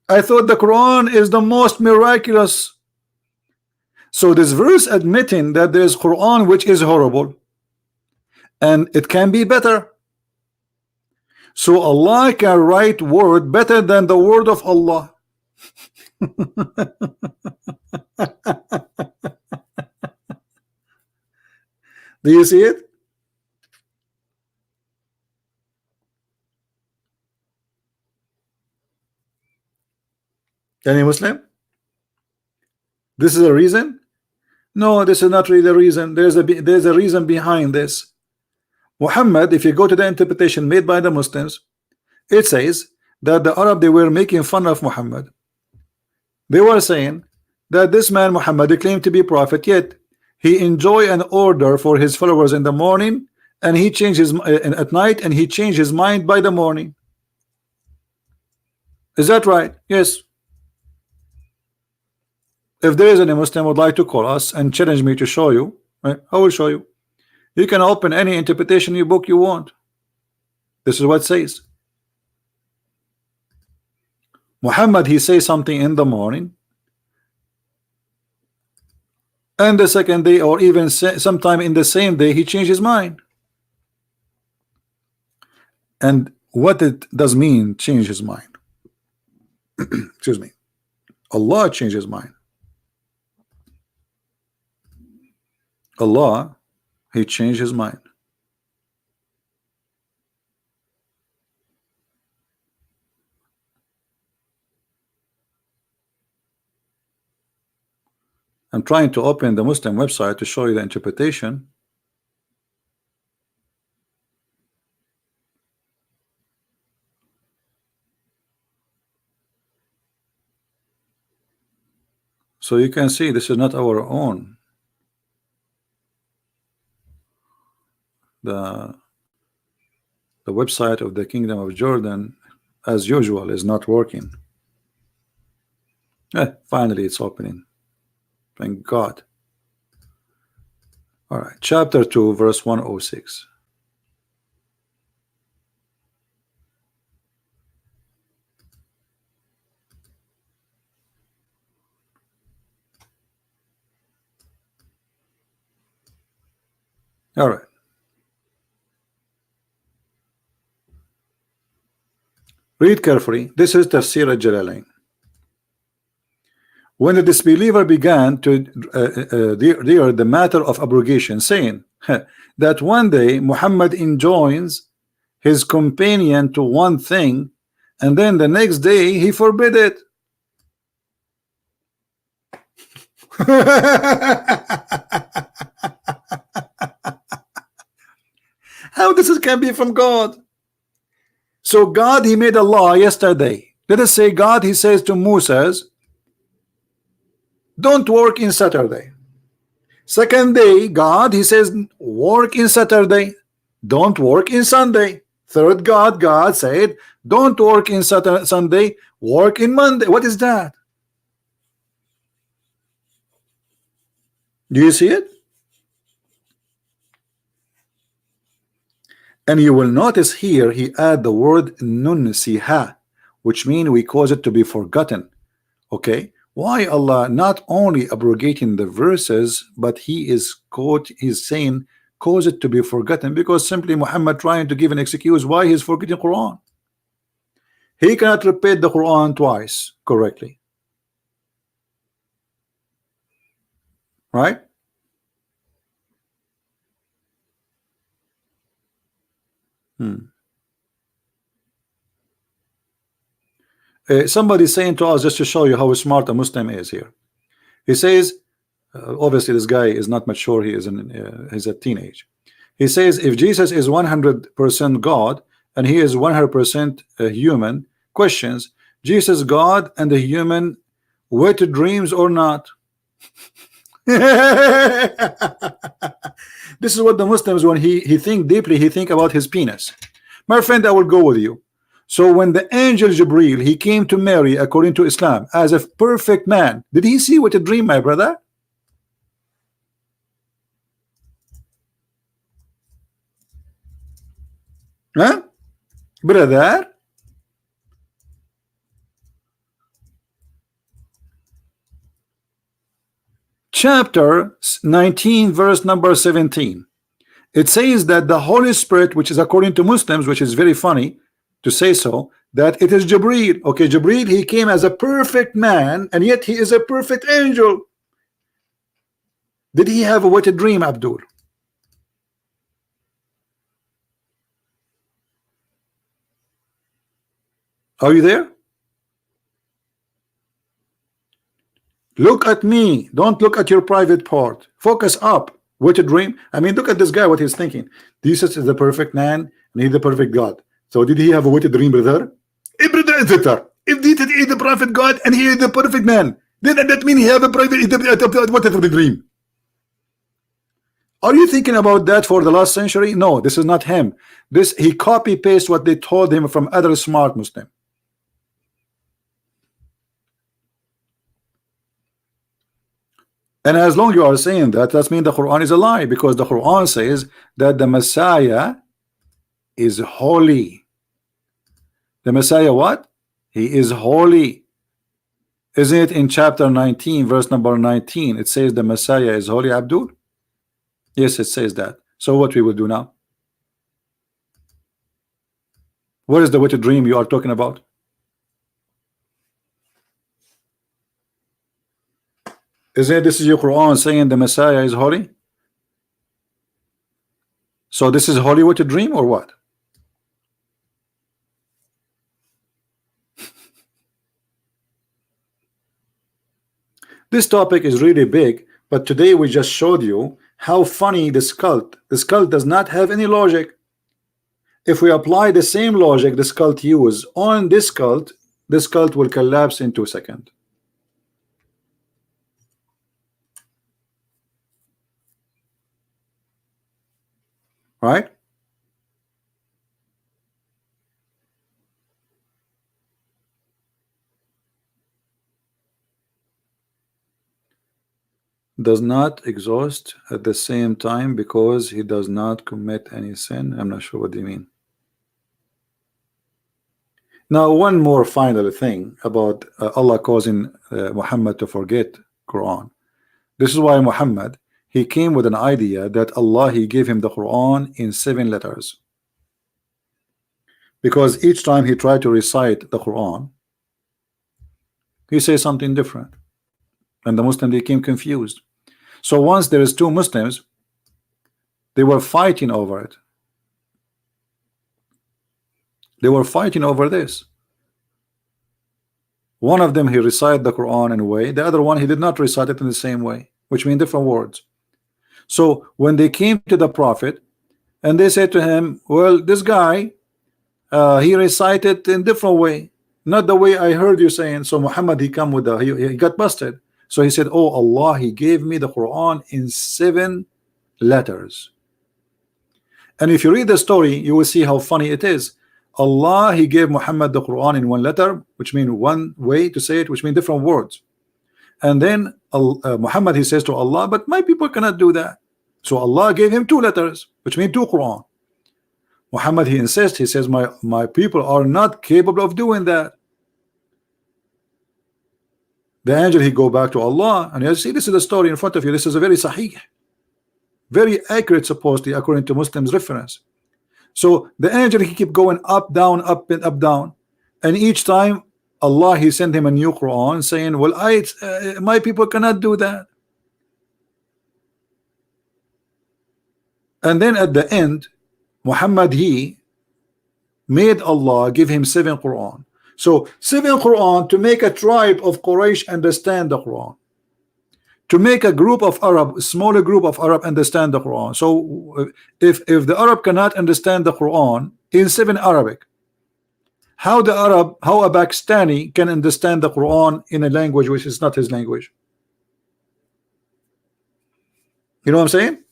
I thought the Quran is the most miraculous. So this verse admitting that there is Quran which is horrible and it can be better. So Allah can write word better than the word of Allah. Do you see it? Any Muslim? This is a reason? No, this is not really the reason. There's a reason behind this. Muhammad, if you go to the interpretation made by the Muslims, it says that the Arab, they were making fun of Muhammad. They were saying that this man Muhammad, he claimed to be prophet, yet he enjoy an order for his followers in the morning, and he changes at night, and he changed his mind by the morning. Is that right? Yes. If there is any Muslim would like to call us and challenge me to show you, right, I will show you. You can open any interpretation book you want. This is what it says. Muhammad, he says something in the morning, and the second day, or even sometime in the same day, he changed his mind. And what it does mean, change his mind? Excuse me. Allah changed his mind. Allah, He changed his mind. I'm trying to open the Muslim website to show you the interpretation. So you can see this is not our own. The website of the Kingdom of Jordan, as usual, is not working. Finally it's opening. Thank God. All right, chapter 2 verse 106. All right. Read carefully. This is Tafsir al-Jalalain. When the disbeliever began to rear the matter of abrogation, saying that one day Muhammad enjoins his companion to one thing, and then the next day he forbid it. How this can be from God? So God, he made a law yesterday. Let us say God, he says to Moses, don't work in Saturday. Second day, God, he says, work in Saturday, don't work in Sunday. Third God said, don't work in Sunday, work in Monday. What is that? Do you see it? And you will notice here he add the word nunsiha, which means we cause it to be forgotten. Okay, why Allah not only abrogating the verses, but he's saying cause it to be forgotten, because simply Muhammad trying to give an excuse why he's forgetting Quran. He cannot repeat the Quran twice correctly, right? Somebody saying to us, just to show you how smart a Muslim is here. He says, obviously this guy is not mature, he is he's a teenage. He says if Jesus is 100% God and he is 100% human, questions, Jesus God and the human wet dreams or not? This is what the Muslims, when he think deeply, he think about his penis. My friend, I will go with you. So when the angel Jibril, he came to Mary according to Islam as a perfect man, did he see what a dream, my brother? Huh? Brother? Chapter 19 verse number 17, it says that the Holy Spirit, which is according to Muslims, which is very funny to say so, that it is Jibril. Okay, Jibril, he came as a perfect man and yet he is a perfect angel. Did he have a wet dream, Abdul? Are you there? Look at me, don't look at your private part, focus up. What a dream. I mean, look at this guy, what he's thinking. Jesus is the perfect man and he's the perfect God. So did he have a wet dream, brother? If Jesus is the prophet God and he is the perfect man, then that means he have a private whatever the dream. Are you thinking about that for the last century? No, this is not him. This, he copy paste what they told him from other smart Muslim. And as long as you are saying that, that means the Quran is a lie, because the Quran says that the Messiah is holy. The Messiah what? He is holy. Isn't it in chapter 19 verse number 19 it says the Messiah is holy, Abdul? Yes, it says that. So what we will do now? What is the wet dream you are talking about? Isn't it, this is your Quran saying the Messiah is holy? So this is holy wet dream or what? This topic is really big, but today we just showed you how funny this cult. This cult does not have any logic. If we apply the same logic this cult use on this cult will collapse in 2 seconds. Right? Does not exhaust at the same time because he does not commit any sin. I'm not sure what you mean. Now, one more final thing about Allah causing Muhammad to forget Quran. This is why Muhammad, he came with an idea that Allah, he gave him the Quran in 7 letters. Because each time he tried to recite the Quran, he says something different. And the Muslim became confused. So once there is 2 Muslims, they were fighting over it. They were fighting over this. One of them, he recited the Quran in a way, the other one he did not recite it in the same way, which mean different words. So when they came to the Prophet and they said to him, well, this guy, he recited in different way, not the way I heard you saying. So Muhammad, he come with he got busted. So he said, oh Allah, he gave me the Quran in 7 letters. And if you read the story, you will see how funny it is. Allah, he gave Muhammad the Quran in 1 letter, which means one way to say it, which means different words. And then Muhammad, he says to Allah, but my people cannot do that. So Allah gave him 2 letters, which means 2 Quran. Muhammad, he insists, he says, my people are not capable of doing that. The angel, he go back to Allah and he says, see, this is the story in front of you. This is a very sahih, very accurate, supposedly, according to Muslims reference. So the angel, he keep going up, down, up and up, down, and each time Allah, he sent him a new Quran saying, well, my people cannot do that. And then at the end, Muhammad, he made Allah give him 7 Quran. So 7 Quran to make a tribe of Quraysh understand the Quran, to make a group of Arab, a smaller group of Arab understand the Quran. So if the Arab cannot understand the Quran in 7 Arabic, how a Pakistani can understand the Quran in a language which is not his language? You know what I'm saying?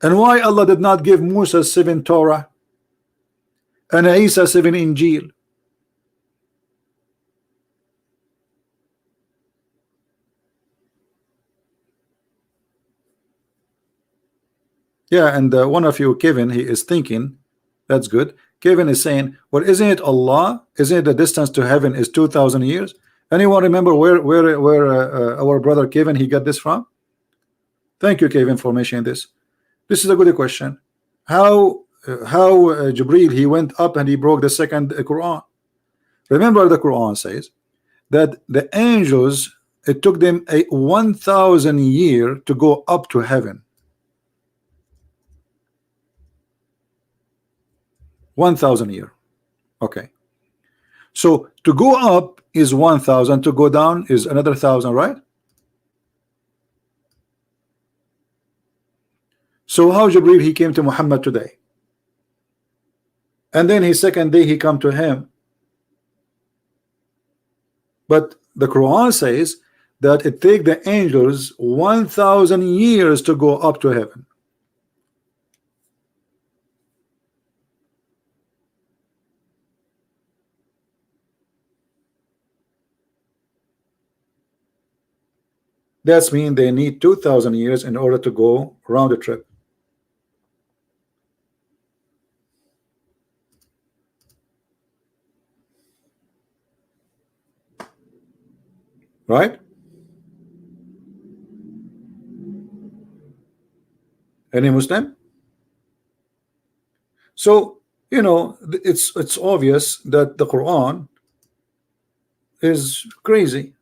And why Allah did not give Musa 7 Torah and Isa 7 Injil? Yeah, and one of you, Kevin, he is thinking, that's good. Kevin is saying, well, isn't it Allah? Isn't it the distance to heaven is 2,000 years? Anyone remember where our brother Kevin, he got this from? Thank you, Kevin, for mentioning this. This is a good question. How Jibril, he went up and he broke the second Quran. Remember, the Quran says that the angels, it took them 1,000 years to go up to heaven. 1,000 years. Okay. So to go up is 1,000, to go down is another 1,000, right? So how Jibril, he came to Muhammad today, and then his second day he come to him. But the Quran says that it take the angels 1,000 years to go up to heaven. That's mean they need 2,000 years in order to go round the trip. Right? Any Muslim? So, you know, it's obvious that the Quran is crazy,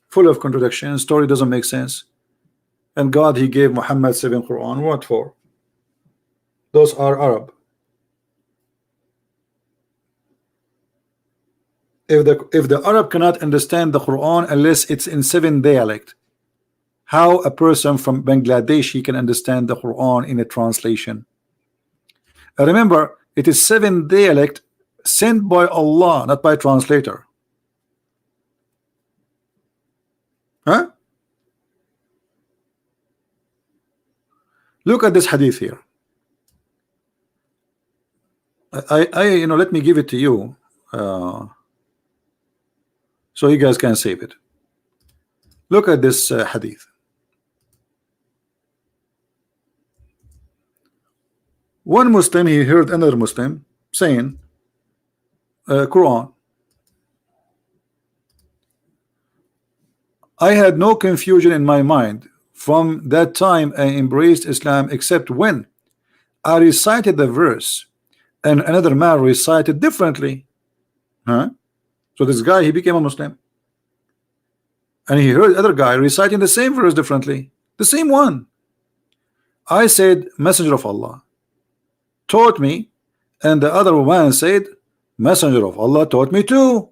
full of contradictions. Story doesn't make sense. And God, he gave Muhammad 7 Quran. What for? Those are Arab. If the Arab cannot understand the Quran unless it's in 7 dialect, how a person from Bangladesh he can understand the Quran in a translation? Remember, it is 7 dialect sent by Allah, not by translator. Huh? Look at this hadith here. You know, let me give it to you so you guys can save it. Look at this hadith. One Muslim, he heard another Muslim saying, Quran, I had no confusion in my mind from that time I embraced Islam, except when I recited the verse and another man recited differently. Huh? So this guy, he became a Muslim, and he heard other guy reciting the same verse differently, the same one. I said, Messenger of Allah taught me And the other man said, Messenger of Allah taught me too.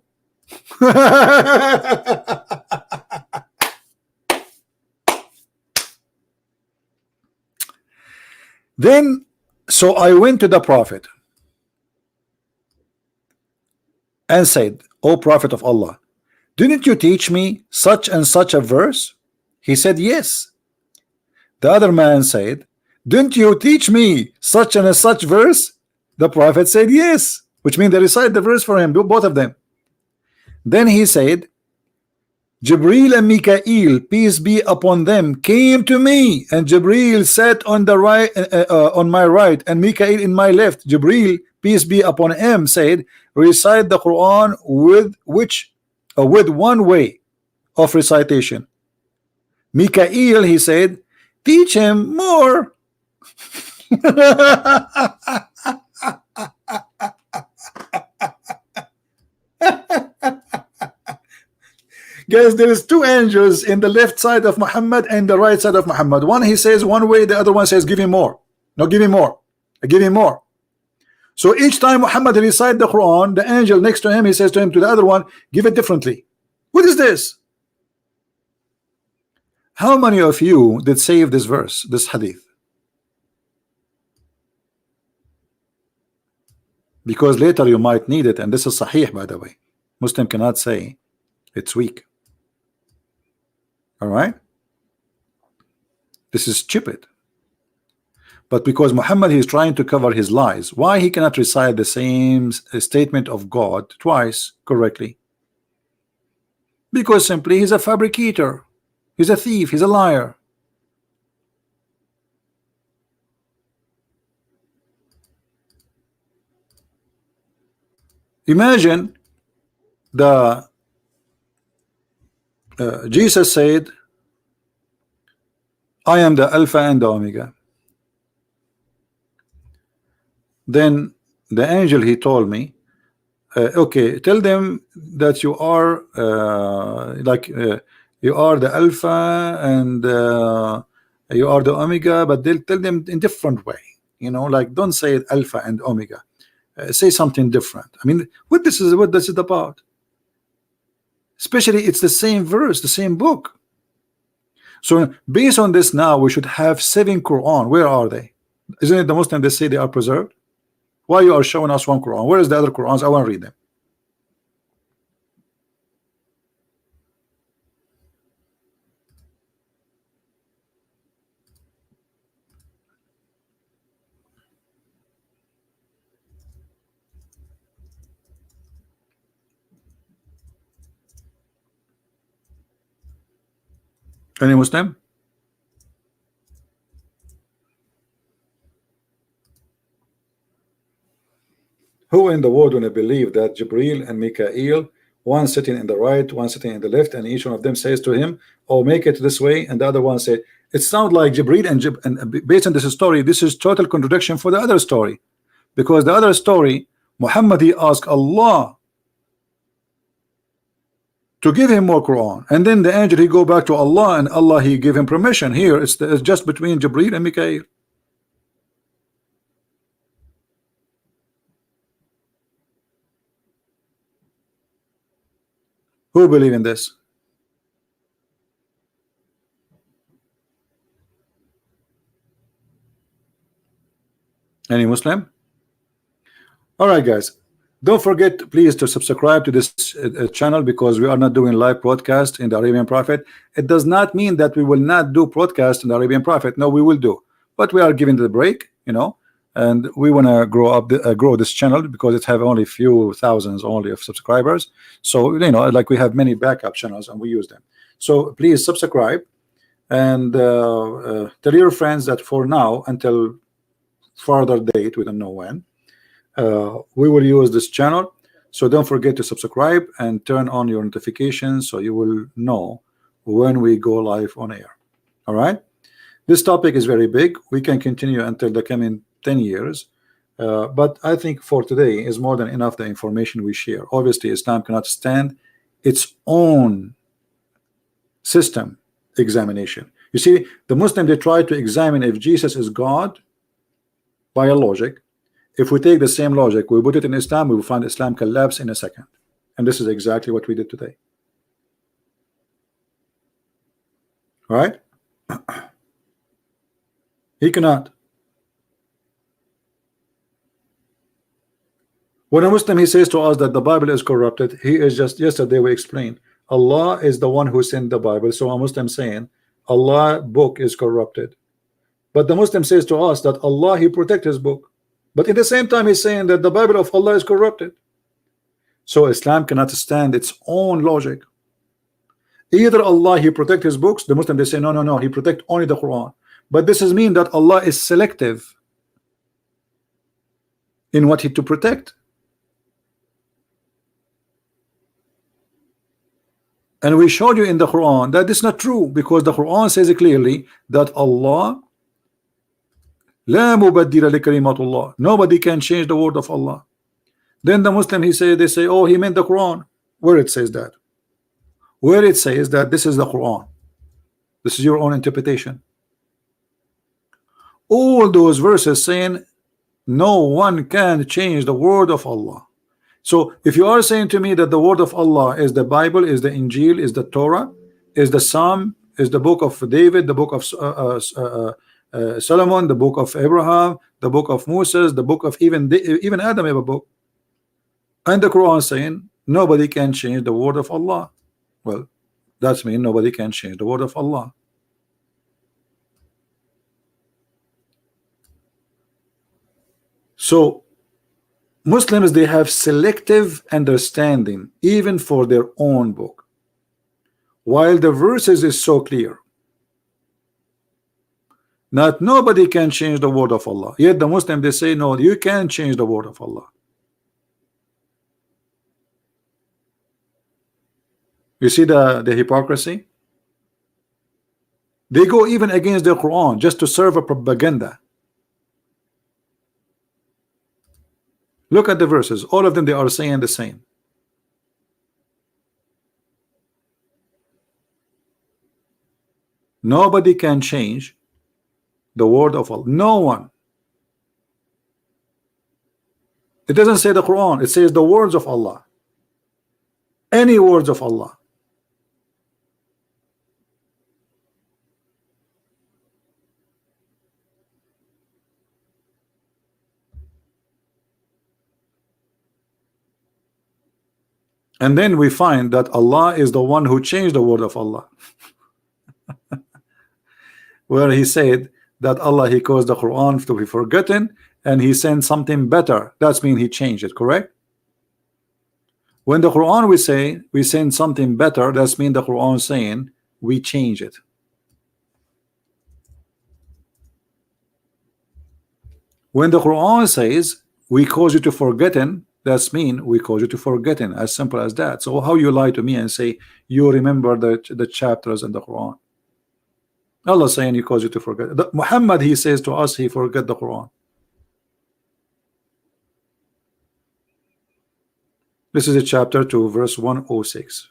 Then, so I went to the Prophet and said, O Prophet of Allah, didn't you teach me such and such a verse? He said, yes. The other man said, didn't you teach me such and such verse? The Prophet said, yes, which means they recite the verse for him, both of them. Then he said, Jibril and Mikael, peace be upon them, came to me, and Jibril sat on the right, on my right, and Mikael in my left. Jibril, peace be upon him, said, recite the Quran with one way of recitation. Mikael, he said, teach him more. Guys, there is two angels in the left side of Muhammad and the right side of Muhammad. One he says one way, the other one says give him more. No, give him more. Give him more. So each time Muhammad recite the Quran, the angel next to him, he says to him, to the other one, give it differently. What is this? How many of you did save this verse, this hadith? Because later you might need it, and this is sahih, by the way. Muslim cannot say it's weak. All right, this is stupid. But because Muhammad is trying to cover his lies, why he cannot recite the same statement of God twice correctly? Because simply he's a fabricator, he's a thief, he's a liar. Imagine the Jesus said, I am the Alpha and the Omega. Then the angel, he told me, okay, tell them that you are you are the Alpha and you are the Omega, but they'll tell them in different way, you know, like don't say it Alpha and Omega, say something different. I mean, what this is about? Especially it's the same verse, the same book. So based on this, now we should have 7 Quran. Where are they? Isn't it the Muslim they say they are preserved? Why you are showing us 1 Quran? Where is the other Qurans? I want to read them. Any Muslim? Who in the world will believe that Jibril and Mikael, one sitting in the right, one sitting in the left, and each one of them says to him, oh, make it this way, and the other one said, it sounds like Jibril and based on this story, this is total contradiction for the other story, because the other story, Muhammad, he asked Allah to give him more Quran, and then the angel, he go back to Allah, and Allah, he give him permission. Here it's just between Jibril and Mikael. Who believe in this? Any Muslim? All right, guys, don't forget please to subscribe to this channel, because we are not doing live broadcast in the Arabian Prophet. It does not mean that we will not do broadcast in the Arabian Prophet. No, we will do, but we are giving the break, you know, and we want to grow this channel, because it have only few thousands only of subscribers. So you know, like we have many backup channels and we use them. So please subscribe and tell your friends that for now, until further date, we don't know when, we will use this channel. So don't forget to subscribe and turn on your notifications so you will know when we go live on air. All right, this topic is very big. We can continue until the coming 10 years, but I think for today is more than enough the information we share. Obviously Islam cannot stand its own system examination. You see, the Muslim, they try to examine if Jesus is God by a logic, If we take the same logic, we put it in Islam, we will find Islam collapse in a second. And this is exactly what we did today. Right? He cannot. When a Muslim he says to us that the Bible is corrupted, he is just, yesterday we explained, Allah is the one who sent the Bible. So a Muslim saying Allah book is corrupted. But the Muslim says to us that Allah he protect his book. But at the same time he's saying that the Bible of Allah is corrupted. So Islam cannot stand its own logic. Either Allah he protect his books, the Muslim they say no, he protect only the Quran. But this is mean that Allah is selective in what he to protect. And we showed you in the Quran that this is not true, because the Quran says clearly that Allah la mubaddila li kalimatullah, nobody can change the word of Allah. Then the Muslim they say oh, he meant the Quran. Where it says that? Where it says that this is the Quran? This is your own interpretation. All those verses saying no one can change the word of Allah. So if you are saying to me that the word of Allah is the Bible, is the Injil, is the Torah, is the Psalm, is the book of David, the book of Solomon, the book of Abraham, the book of Moses, the book of even Adam have a book, and the Quran saying nobody can change the word of Allah, well, that's mean nobody can change the word of Allah. So Muslims they have selective understanding even for their own book, while the verses is so clear that nobody can change the word of Allah. Yet the Muslim they say no, you can change the word of Allah. You see the hypocrisy? They go even against the Quran just to serve a propaganda. Look at the verses, all of them they are saying the same. Nobody can change the word of Allah. No one. It doesn't say the Quran, it says the words of Allah. Any words of Allah. And then we find that Allah is the one who changed the word of Allah. Where he said that Allah he caused the Quran to be forgotten and he sent something better. That's mean he changed it, correct? When the Quran we say we send something better, that's mean the Quran saying we change it. When the Quran says we cause you to forgotten, that's mean we cause you to forgetting, as simple as that. So how you lie to me and say you remember the chapters in the Quran? Allah saying he cause you to forget. Muhammad he says to us he forget the Quran. This is a chapter 2 verse 106.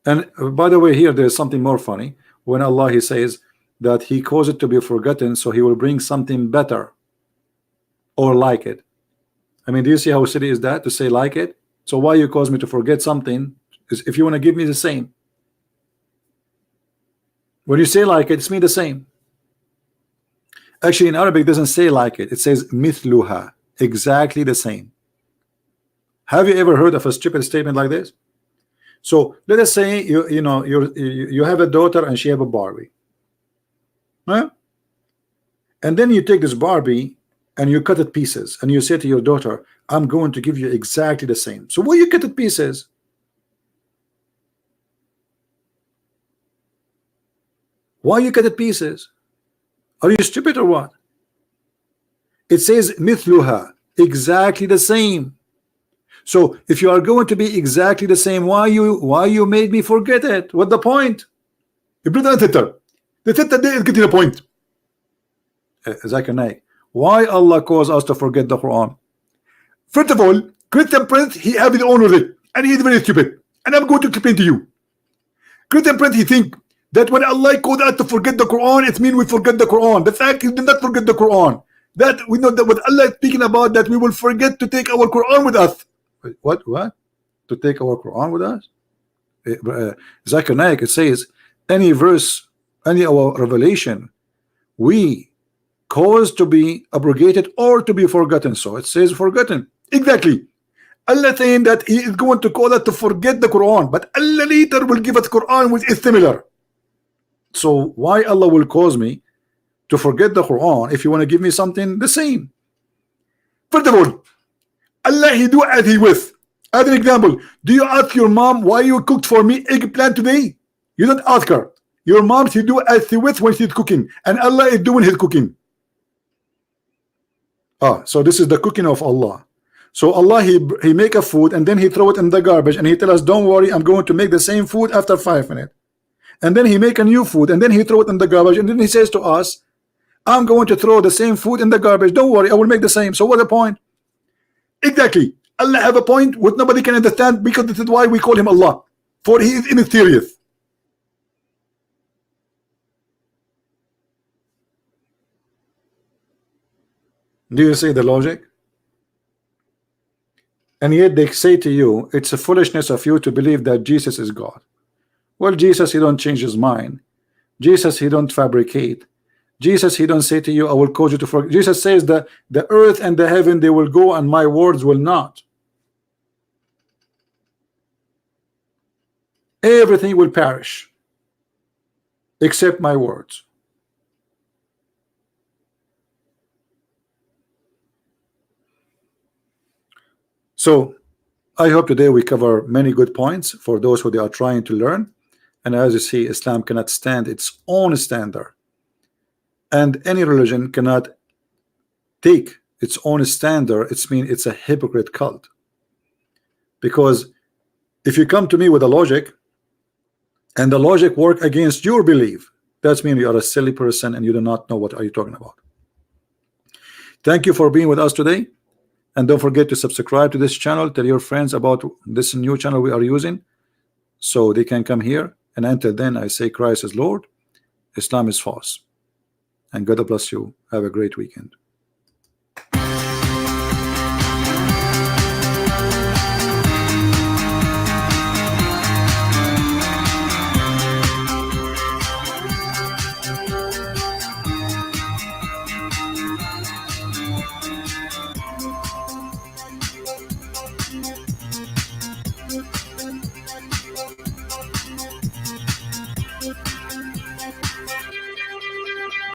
And by the way, here there's something more funny. When Allah he says that he caused it to be forgotten, so he will bring something better or like it. I mean, do you see how silly is that to say like it? So why you cause me to forget something if you want to give me the same? When you say like it, it's mean the same. Actually in Arabic it doesn't say like it, it says mithluha, exactly the same. Have you ever heard of a stupid statement like this? So let us say you have a daughter and she have a Barbie, huh? And then you take this Barbie and you cut it pieces and you say to your daughter, I'm going to give you exactly the same. So why you cut it pieces? Why you cut it pieces? Are you stupid or what? It says mithluha, exactly the same. So if you are going to be exactly the same, why you made me forget it? What the point? The getting a point. Why Allah caused us to forget the Quran? First of all, Christian Prince, he have his own with it, and he's very stupid. And I'm going to explain to you. Christian Prince, he think that when Allah called us to forget the Quran, it means we forget the Quran. The fact you did not forget the Quran. That we know that what Allah is speaking about, that we will forget to take our Quran with us. Wait, what? To take our Quran with us? Zakir Naik, it says, any verse, any our revelation, we cause to be abrogated or to be forgotten. So it says forgotten. Exactly. Allah saying that He is going to call us to forget the Quran, but Allah later will give us Quran which is similar. So why Allah will cause me to forget the Quran if you want to give me something the same? First of all, Allah He do as He with. As an example, do you ask your mom why you cooked for me eggplant today? You don't ask her. Your mom she do as He with when she's cooking, and Allah is doing His cooking. So this is the cooking of Allah. So Allah he make a food and then He throw it in the garbage and He tell us, don't worry, I'm going to make the same food after 5 minutes. And then He make a new food and then He throw it in the garbage and then He says to us, I'm going to throw the same food in the garbage, don't worry, I will make the same. So what's the point? Exactly. Allah have a point what nobody can understand, because this is why we call Him Allah, for He is mysterious. Do you see the logic? And yet they say to you, it's a foolishness of you to believe that Jesus is God. Well, Jesus, He don't change His mind. Jesus, He don't fabricate. Jesus, He don't say to you, I will cause you to forget. Jesus says that the earth and the heaven, they will go and my words will not. Everything will perish except my words. So I hope today we cover many good points for those who they are trying to learn. And as you see, Islam cannot stand its own standard, and any religion cannot take its own standard. It's mean it's a hypocrite cult, because if you come to me with a logic and the logic work against your belief, that means you are a silly person and you do not know what are you talking about. Thank you for being with us today, and don't forget to subscribe to this channel. Tell your friends about this new channel we are using so they can come here. And until then, I say Christ is Lord, Islam is false, and God bless you. Have a great weekend.